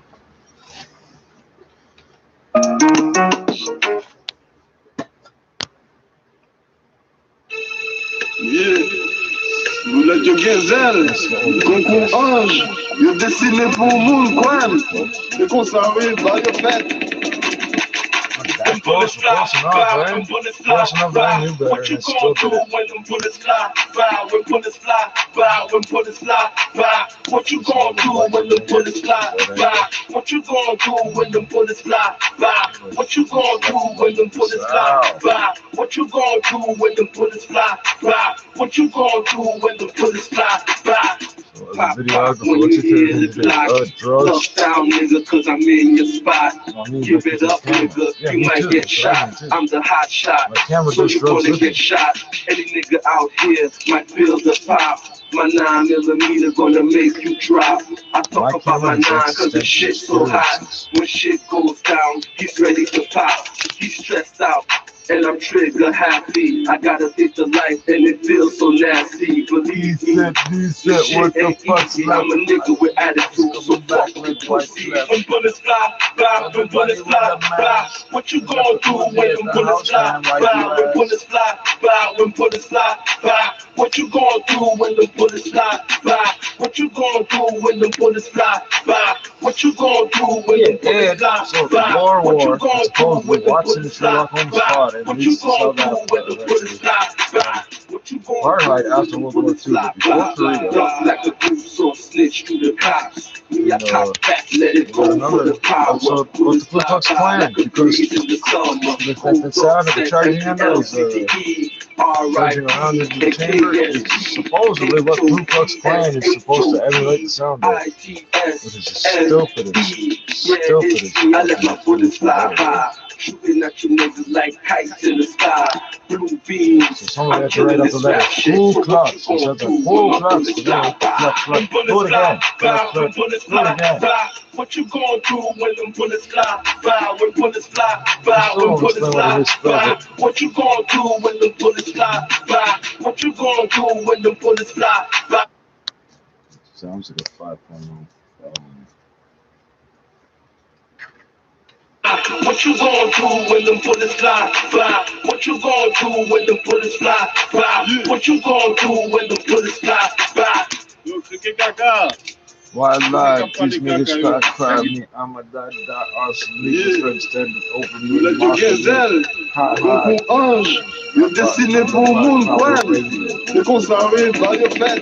Yeah. Boulette Gazelle, Concon Ange, il est dessiné pour le monde, quoi. C'est qu'on s'arrive, bah, il fait. That's close enough, man. Close enough that I knew better, and it's still better. When them bullets fly by, when bullets fly by, when bullets fly by, what you gonna do when them bullets fly by? What you gonna do when them bullets fly by? What you gonna do when them bullets fly by? What you gonna do when them bullets fly by? What you gonna do when the bullets fly by? Pop, pop, when you hear the block. Look down, nigga, cause I'm in your spot. Give it up, nigga, you might get shot. I'm the hot shot, so you gonna get shot. Any nigga out here might feel the pop. My 9mm gonna make you drop. I talk about my 9 cause the shit's so hot. When shit goes down, he's ready to pop. He's stressed out. And I'm trigger happy. I gotta think the life and it feels so nasty. Believe me, this shit ain't easy. I'm a nigga with attitude, so fuck with pussy. When bullets fly by, when bullets fly by, what you gonna do when them bullets fly by? When bullets fly by, when bullets fly by, what you gonna do when them bullets fly by? What you gonna do when them bullets fly by? What you gonna do when them bullets fly by? What you gonna do when them bullets fly by? What you gonna do when the bullets fly by? What you gonna do right after World War II, but before Korea. Like a goose or snitch to the cops. Me, I cop back, let it go for the power. So, what's the Ku Klux Klan? Because the sound of the charging handle is charging around in the chamber is supposedly what Ku Klux Klan is supposed to emulate the sound of. Which is just stupidest. Stupidest. I let my bullets fly high. Shooting at you niggas like kites in the sky. Blue beams. So somebody had to write up the letter. Ku Klux. He said that Ku Klux. Do it again. What you gonna do when them bullets fly by? When bullets fly by, when bullets fly by. What you gonna do when them bullets fly by? What you gonna do when them bullets fly by? Sounds like a 5.0. What you gonna do when them bullets fly by? What you gonna do when them bullets fly by? What you gonna do when the bullets fly by? Wildlife, these niggas start crying me. I'm a dada, awesome niggas friends stand over me. Concon Ange, il est dessiné pour le monde, quoi. C'est qu'on s'arrive, bah, il fait.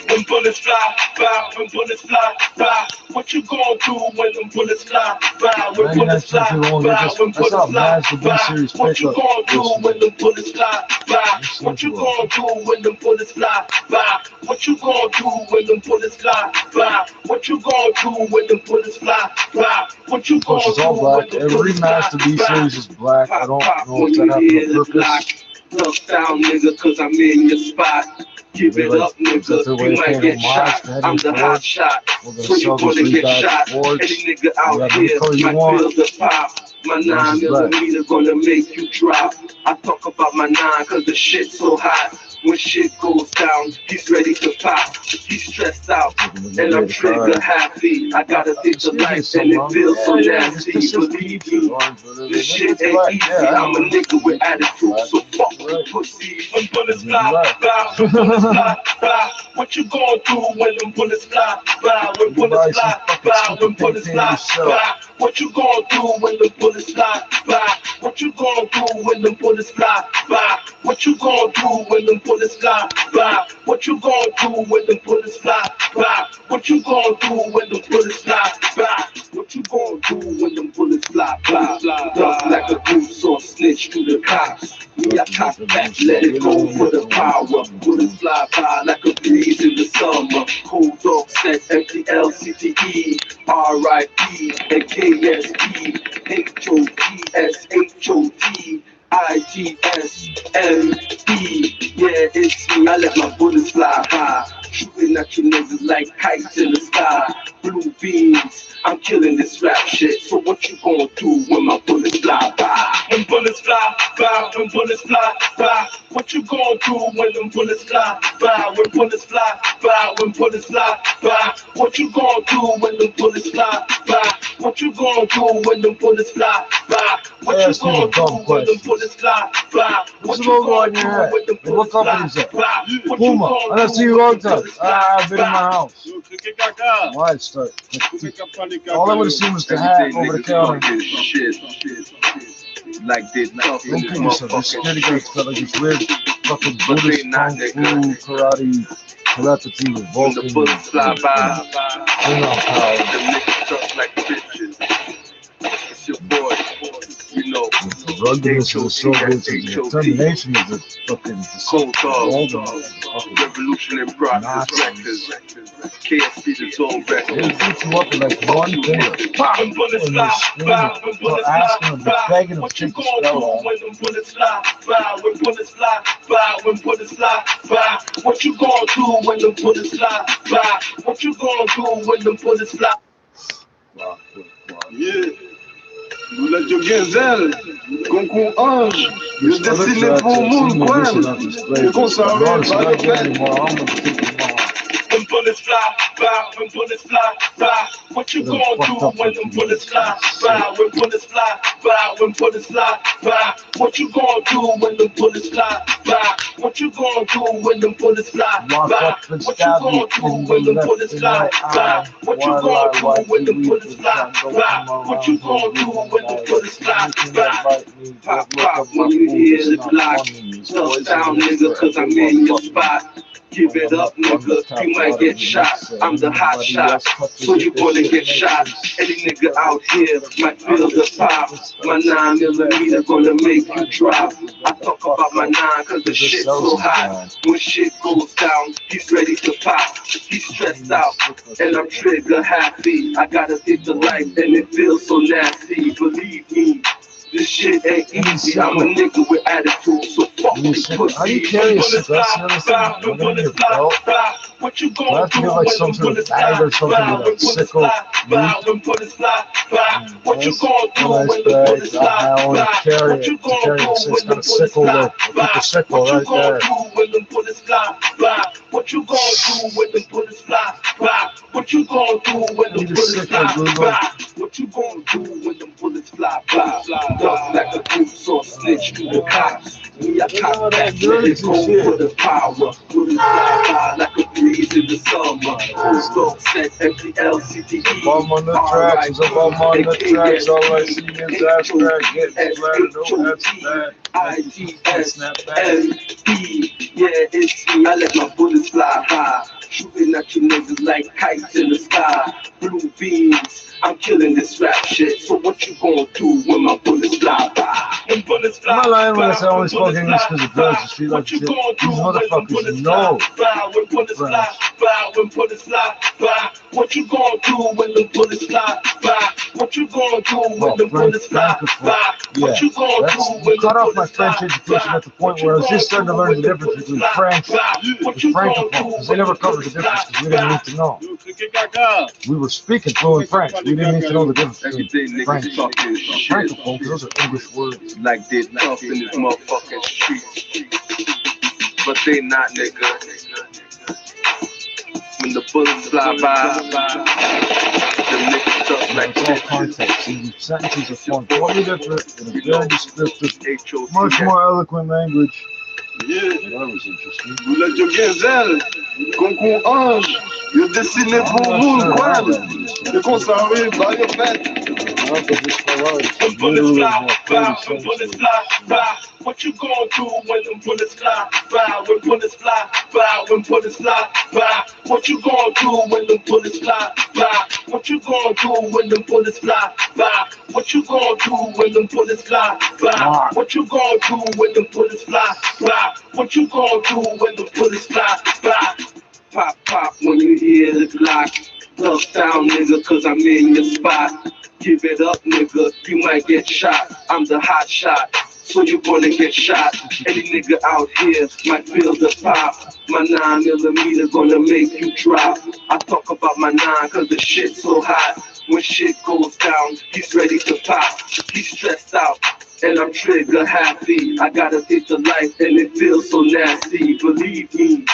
When bullets fly by, when bullets fly by, what you gonna do when them bullets fly by? When bullets fly by, when bullets fly by, what you gonna do when them bullets fly by? What you gonna do when them bullets fly by? What you gonna do when them bullets fly by? What you gonna do when them bullets fly by? What you gonna do when them every Master B series is black. I don't know if that happened on purpose. Look down, nigga, cause I'm in your spot. Give it up, nigga, you might get shot. I'm the hot shot, so you gonna get shot. Any nigga out here might feel the pop. My 9mm gonna make you drop. I talk about my 9 cause the shit's so hot. When shit goes down, he's ready to pop. He's stressed out, and I'm trigger happy. I gotta think the life, and it feels so nasty. Believe me, this shit ain't easy. I'm a nigga with attitude, so fuck with pussy. When bullets fly by, when bullets fly by, what you gonna do when them bullets fly by? When bullets fly by, when bullets fly by, what you gonna do when the bullets fly by? What you gonna do when them bullets fly by? What you gonna do when them bullets fly by? What you gonna do when the bullets fly by? What you gonna do when the bullets fly by? What you gonna do when them bullets fly by? Duck like a goose or snitch to the cops. Me, I cop back, let it go for the power. Bullets fly by like a breeze in the summer. Cold dog set MPLCTE, RIP, and KSP, HOTSHOT. IGSME, yeah, it's me. I let my bullets fly high, shooting at you niggas like kites in the sky. Blue beams, I'm killing this rap shit. So what you gonna do when my bullets fly by? bullets fly by, when bullets fly by. What you gonna do when them bullets fly by? When bullets fly by, when bullets fly by. What you gonna do when them bullets fly by? What you gonna do when them bullets fly by? What you gonna do when them bullets fly by? What you gonna do when them bullets fly by? Puma, I don't see you long time. I've been in my house. Why it start? All I would have seen was the hat over the counter. Like this, don't kill yourself. Your security guards felt like this weird fucking Buddhist kung fu, karate, telepathy with Vulcan. The bullets fly by. You know how. The niggas stuff like bitches. It's your boy. You know, the ruggedness of the Soviets and the determination of the fucking revolution in progress records. KSP the Zone records. They beat you up in like one finger. Pop! And you're screaming, asking them, begging them to take the spell off. When them bullets fly by, when bullets fly by, when bullets fly by. What you gonna do when them bullets fly by? What you gonna do when them bullets fly? Yeah. Moulette Genzel, Concon Ange, le dessiné pour monde, quoi. Le conservé par le fait. When bullets fly by, when bullets fly by. What you gonna do when them bullets fly by? When bullets fly by, when bullets fly by. What you gonna do when them bullets fly by? What you gonna do when them bullets fly by? What you gonna do when them bullets fly by? What you gonna do when them bullets fly by? What you gonna do when them bullets fly by? Pop, pop, when you hear the block. Tough down, nigga, cause I'm in your spot. Give it up, nigga, you might get shot. I'm the hot shot, so you gonna get shot. Any nigga out here might feel the pop. My 9mm gonna make you drop. I talk about my 9 cause the shit's so hot. When shit goes down, he's ready to pop. He's stressed out, and I'm trigger happy. I gotta hit the light, and it feels so nasty. Believe me, this shit ain't easy. I'm a nigga with attitude, so fuck me pussy. How do you carry a cigar? What you gonna do like some sort of bag or something with a sickle? What you gonna do when the bullets fly? What you gonna do when the bullets fly? What you gonna do when the bullets fly? What you gonna do when the bullets fly? What you gonna do when the bullets fly? What you gonna do when the bullets fly? Duck like a goose or snitch to the cops. Me, I cop that, let it go for the power. Bullets fly by like a breeze in the summer. Full set empty LCTE. I'm on the tracks, I'm on the tracks. All I see is abstract, getting flattered, no abstract. IGSME, yeah, it's me. I let my bullets fly high. Shooting at you niggas like kites in the sky. Blue beams, I'm killing this rap shit. So what you gonna do when my bullets fly by? When bullets fly by. I'm not lying when I say I only spoke English because of drugs and street like shit. These motherfuckers know. When bullets fly by, when bullets fly by. What you gonna do when the bullets fly by? What you gonna do when the bullets fly by? What you gonna do when the cut off my bullets fly French education at the point where I was just starting to learn the difference between French and Francophone, because they never covered the difference because we didn't need to know. We were speaking fluent French. We didn't need to know the difference between French and Francophone, because those are English words. Like they tough in this motherfucking street. But they not, nigga. When the bullets fly by, the niggas tough like this. Context. See, the sentences are formed totally different in a very descriptive, much more eloquent language. Yeah. That was interesting. Moulette Genzel, Concon Ange, le dessiné pour monde, quoi. Le conservé par le fait. When bullets fly by, when bullets fly by. What you gonna do when them bullets fly by? When bullets fly by, when bullets fly by. What you gonna do when them bullets fly by? What you gonna do when them bullets fly by? What you gonna do when them bullets fly by? What you gonna do when them bullets fly by? What you gonna do when the bullets fly by? Pop, pop when you hear the Glock. Tough down, nigga, cause I'm in your spot. Give it up, nigga, you might get shot. I'm the hot shot, so you gonna get shot. Any nigga out here might feel the pop. My 9mm gonna make you drop. I talk about my 9 cause the shit's so hot. When shit goes down, he's ready to pop. He's stressed out, and I'm trigger happy. I got a taste of life and it feels so nasty. Believe me,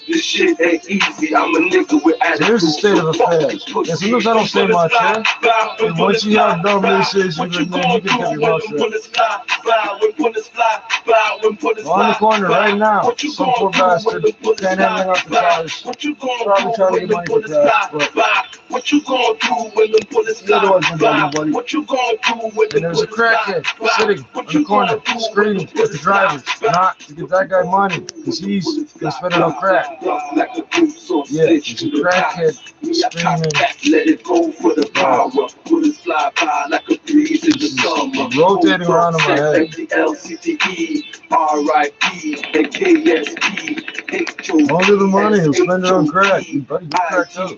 this shit ain't easy. I'm a nigga with attitude. Here's the state of affairs. And sometimes I don't say much, yeah? And once you have dumb research, you can get your mouth shut. On the corner right now, some poor bastard can't hang out the cars. Probably trying to get money for that. What you gonna do when the bullets fly? What you gonna do when the and there's a crackhead sitting on the corner screaming at the driver not to get that guy money because he's gonna spend it on crack. Yeah, there's a crackhead screaming. Let it go for the power. Bullets fly by like a breeze in the summer. Rotating around in my head. LCTE, RIP, and KSP. Only the money, he'll spend it on crack. Buddy, get cracked up.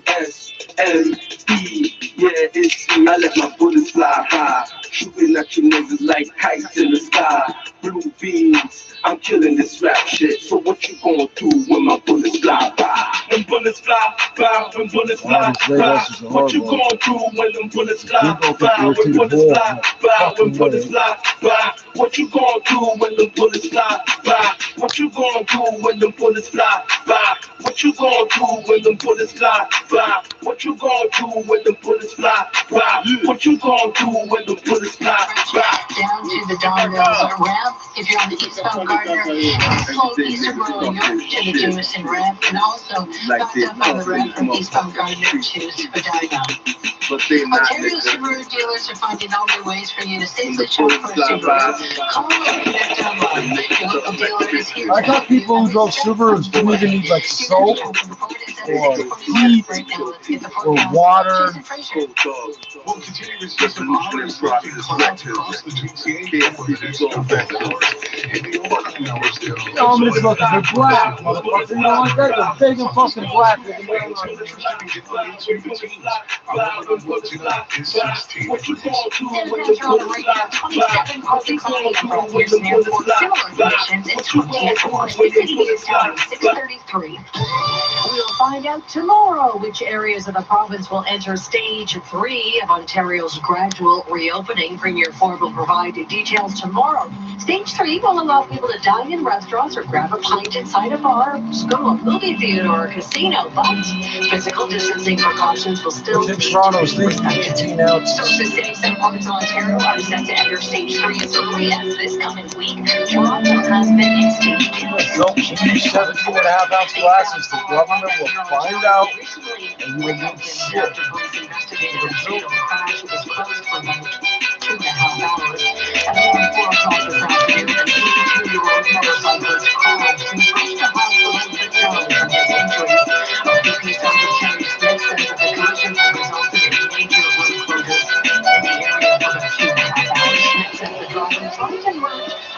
M-E, yeah, it's me. I let my bullets fly high, shooting at you niggas like kites in the sky. Blue beams, I'm killing this rap shit. So what you gonna do when my bullets fly by? When bullets fly by, when bullets fly by. What you gonna do when them bullets fly by? When bullets fly by, when bullets fly by. What you gonna do when them bullets fly by? What you gonna do when them bullets fly by? What you gonna do when them bullets fly by? What you gonna do when the bullets fly by? What you gonna do when the bullets fly by? Down to the Don Mills ramp. If you're on the eastbound Gardner, it's slow Easterboro north to the Jameson ramp, and also backed up on the ramp from eastbound Gardner to Spadina. Ontario Subaru dealers are finding all new ways for you to safely shop for a Subaru. Call or connect online. Your local dealer is here. I thought people who drove Subarus didn't even need like soap or heat or water. We'll continue to see some hours dropping across the GTA for the next couple of hours. I'm just looking for black, motherfucker. You know what? That's a big and fucking black. We'll find out tomorrow which areas of the province will enter stage 3 of Ontario's gradual reopening. Premier Ford will provide details tomorrow. Stage 3 will allow people to dine in restaurants or grab a pint inside a bar, go to a movie theater or a casino, but physical distancing precautions will still be respected. Sources say some parts of Ontario are set to enter stage 3 as early as this coming week. Toronto has been in stage 2. Don't use 17.5-ounce glasses. The government will find out and you will get shit.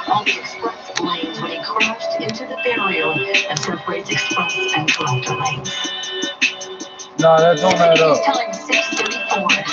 On the express lanes when he crashed into the barrier that separates express and collector lanes. No, that don't add up. Time 6:34.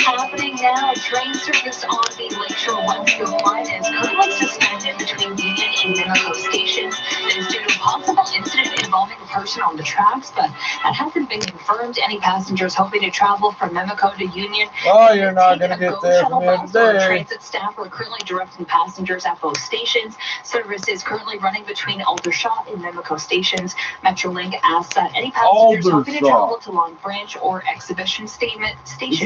Happening now, a train service on the Lakeshore Westfield line is currently suspended between Union and Minico stations. It is due to a possible incident involving a person on the tracks, but that hasn't been confirmed. Any passengers hoping to travel from Mimico to Union. Oh, you're not going to get there from here today. Transit staff are currently directing passengers at both stations. Service is currently running between Aldershot and Mimico stations. Metrolink asks that any passengers hoping to travel to Long Branch or Exhibition stations, please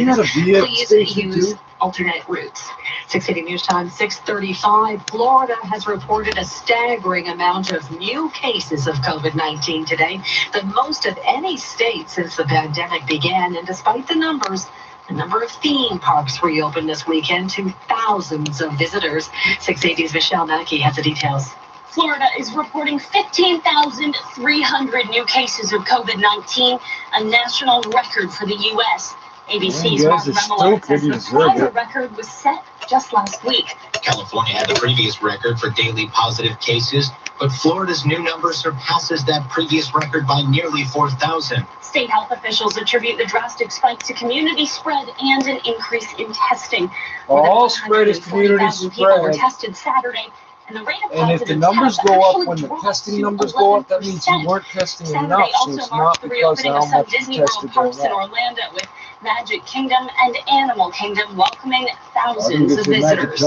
use alternate routes. 680 News Time, 6:35. Florida has reported a staggering amount of new cases of COVID-19 today, the most of any state since the pandemic began. And despite the numbers, the number of theme parks reopened this weekend to thousands of visitors. 680's Michelle Mackey has the details. Florida is reporting 15,300 new cases of COVID-19, a national record for the U.S. ABC's Mark Remillard says the prior record was set just last week. California had the previous record for daily positive cases, but Florida's new number surpasses that previous record by nearly 4,000. State health officials attribute the drastic spike to community spread and an increase in testing. All spread is community spread. People were tested Saturday. And if the numbers go up when the testing numbers go up, that means you weren't testing enough. So it's not because of how much you tested going up. Orlando with Magic Kingdom and Animal Kingdom welcoming thousands of visitors.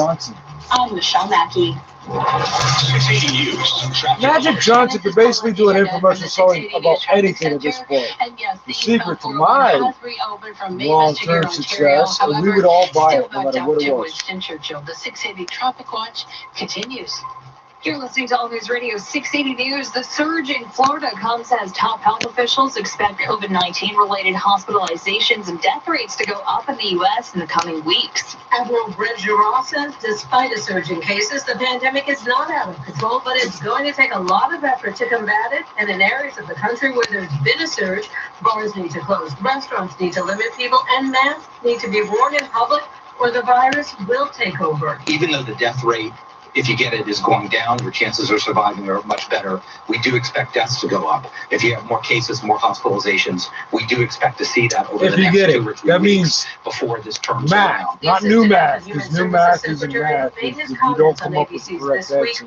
I'm Michelle Mackey. 680 News. Magic Johnson could basically do an infomercial showing about anything at this point. The secret to my long-term success, and we would all buy it no matter what it was. The 680 Traffic Watch continues. You're listening to All News Radio 680 News. The surge in Florida comes as top health officials expect COVID-19 related hospitalizations and death rates to go up in the U.S. in the coming weeks. Admiral Brett Giroir says despite a surge in cases, the pandemic is not out of control, but it's going to take a lot of effort to combat it. And in areas of the country where there's been a surge, bars need to close, restaurants need to limit people, and masks need to be worn in public or the virus will take over. Even though the death rate, if you get it, is going down, your chances of surviving are much better. We do expect deaths to go up. If you have more cases, more hospitalizations, we do expect to see that over the next 2 or 3 weeks before this turns around. Not new math, because new math isn't math if you don't come up with the correct answers.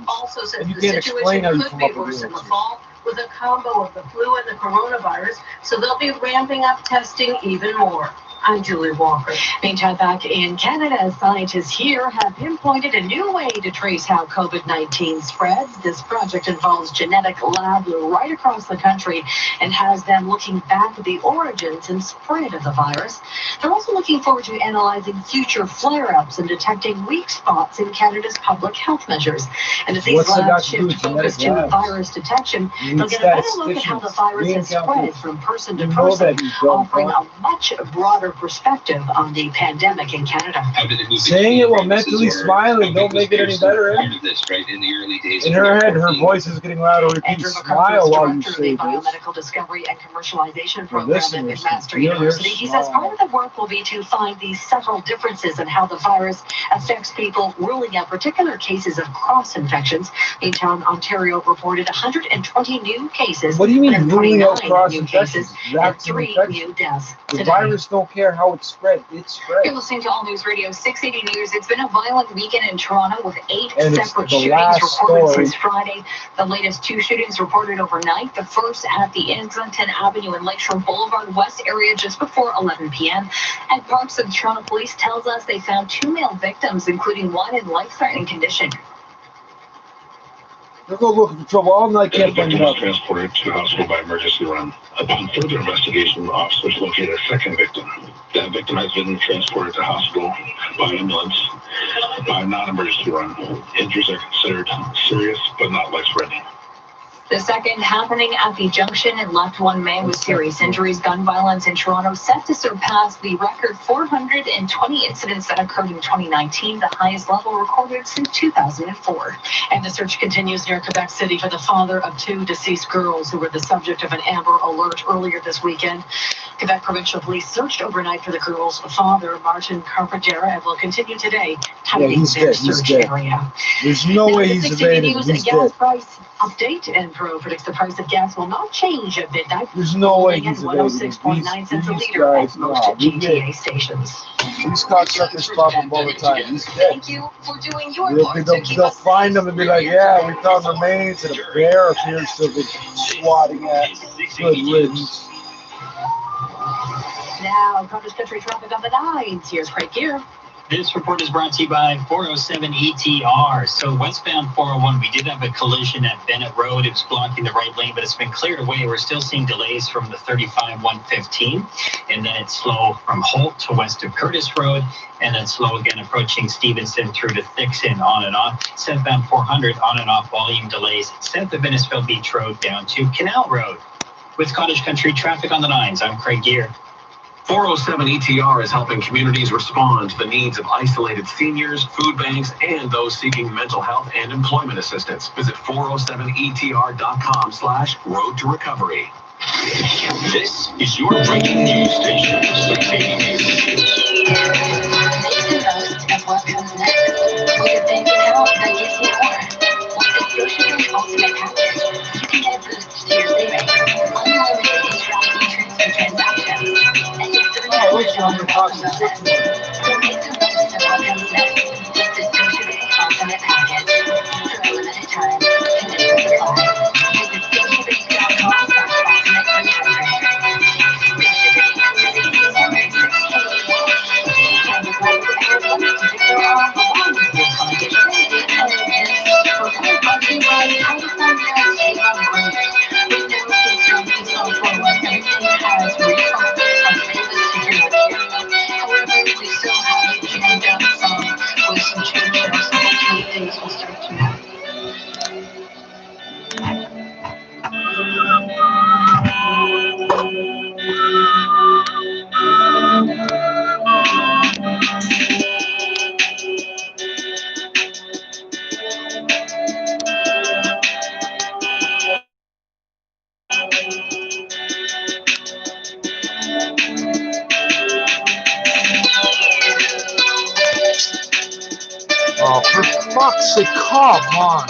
And you can't explain how you come up with the answers. With a combo of the flu and the coronavirus, so they'll be ramping up testing even more. I'm Julie Walker. Meantime, back in Canada, scientists here have pinpointed a new way to trace how COVID-19 spreads. This project involves genetic labs right across the country and has them looking back at the origins and spread of the virus. They're also looking forward to analyzing future flare-ups and detecting weak spots in Canada's public health measures. And as these labs shift focus to virus detection, they'll get a better look at how the virus has spread from person to person, offering a much broader perspective on the pandemic in Canada. Saying it while mentally smiling don't make it any better. In her head, her voice is getting louder. Repeat, smile while you say this. Biomedical Discovery and Commercialization Program at McMaster University. He says part of the work will be to find these subtle differences in how the virus affects people, ruling out particular cases of cross-infections. Meantime, Ontario reported 120 new cases. What do you mean ruling out cross-infections? And 3 new deaths. The virus don't care how it's spread. It's spread. You're listening to All News Radio 680 News. It's been a violent weekend in Toronto with 8 separate shootings reported since Friday. The latest 2 shootings reported overnight. The first at the Islington Avenue and Lakeshore Boulevard West area just before 11 p.m. And Parks of Toronto Police tells us they found 2 male victims, including one in life-threatening condition. They'll go looking for trouble all night. Can't find was transported to the hospital by emergency run. Upon further investigation, officers located a second victim. That victim has been transported to hospital by ambulance by a non-emergency run. Injuries are considered serious but not life-threatening. The second happening at the Junction and left 1 man with serious injuries. Gun violence in Toronto set to surpass the record 420 incidents that occurred in 2019, the highest level recorded since 2004. And the search continues near Quebec City for the father of 2 deceased girls who were the subject of an Amber Alert earlier this weekend. Quebec Provincial Police searched overnight for the girls' father, Martin Carpentier, and will continue today tightening their search area. There's no way he's evading. He's gas price update, and Pro predicts the price of gas will not change at midnight. There's no way he's evading. 106.9 cents a liter at most GTA stations. These cocksuckers pop up all the time. He's dead. Thank you for doing your part to keep They'll us find them and be like, yeah, we found remains, and a bear appears to have been swatting at. Good riddance. Now, Cross Country traffic on the 9s. Here's Craig Gear. This report is brought to you by 407 ETR. So westbound 401, we did have a collision at Bennett Road. It was blocking the right lane, but it's been cleared away. We're still seeing delays from the 35-115, and then it's slow from Holt to west of Curtis Road, and then slow again approaching Stevenson through to Thixon on and off. Southbound 400 on and off volume delays south of Innisfil Beach Road down to Canal Road. With Cottage Country traffic on the 9s, I'm Craig Gear. 407 ETR is helping communities respond to the needs of isolated seniors, food banks, and those seeking mental health and employment assistance. Visit 407etr.com/road to recovery. This is your breaking news station. 680 News. Of what comes next. With a bank account that gives you more. With the Scotiabank Ultimate Package, you can get a boost to your savings. Unlimited interactive transfer transactions. And get $300 welcome bonus. So make the most of what comes next. With the Scotiabank Ultimate Package. For a limited time, conditions apply. Visit Scotiabank.com/ultimate300. Scotiabank, savings that makes it future, so hopefully things will start to move. Oh, for fuck's sake, come on.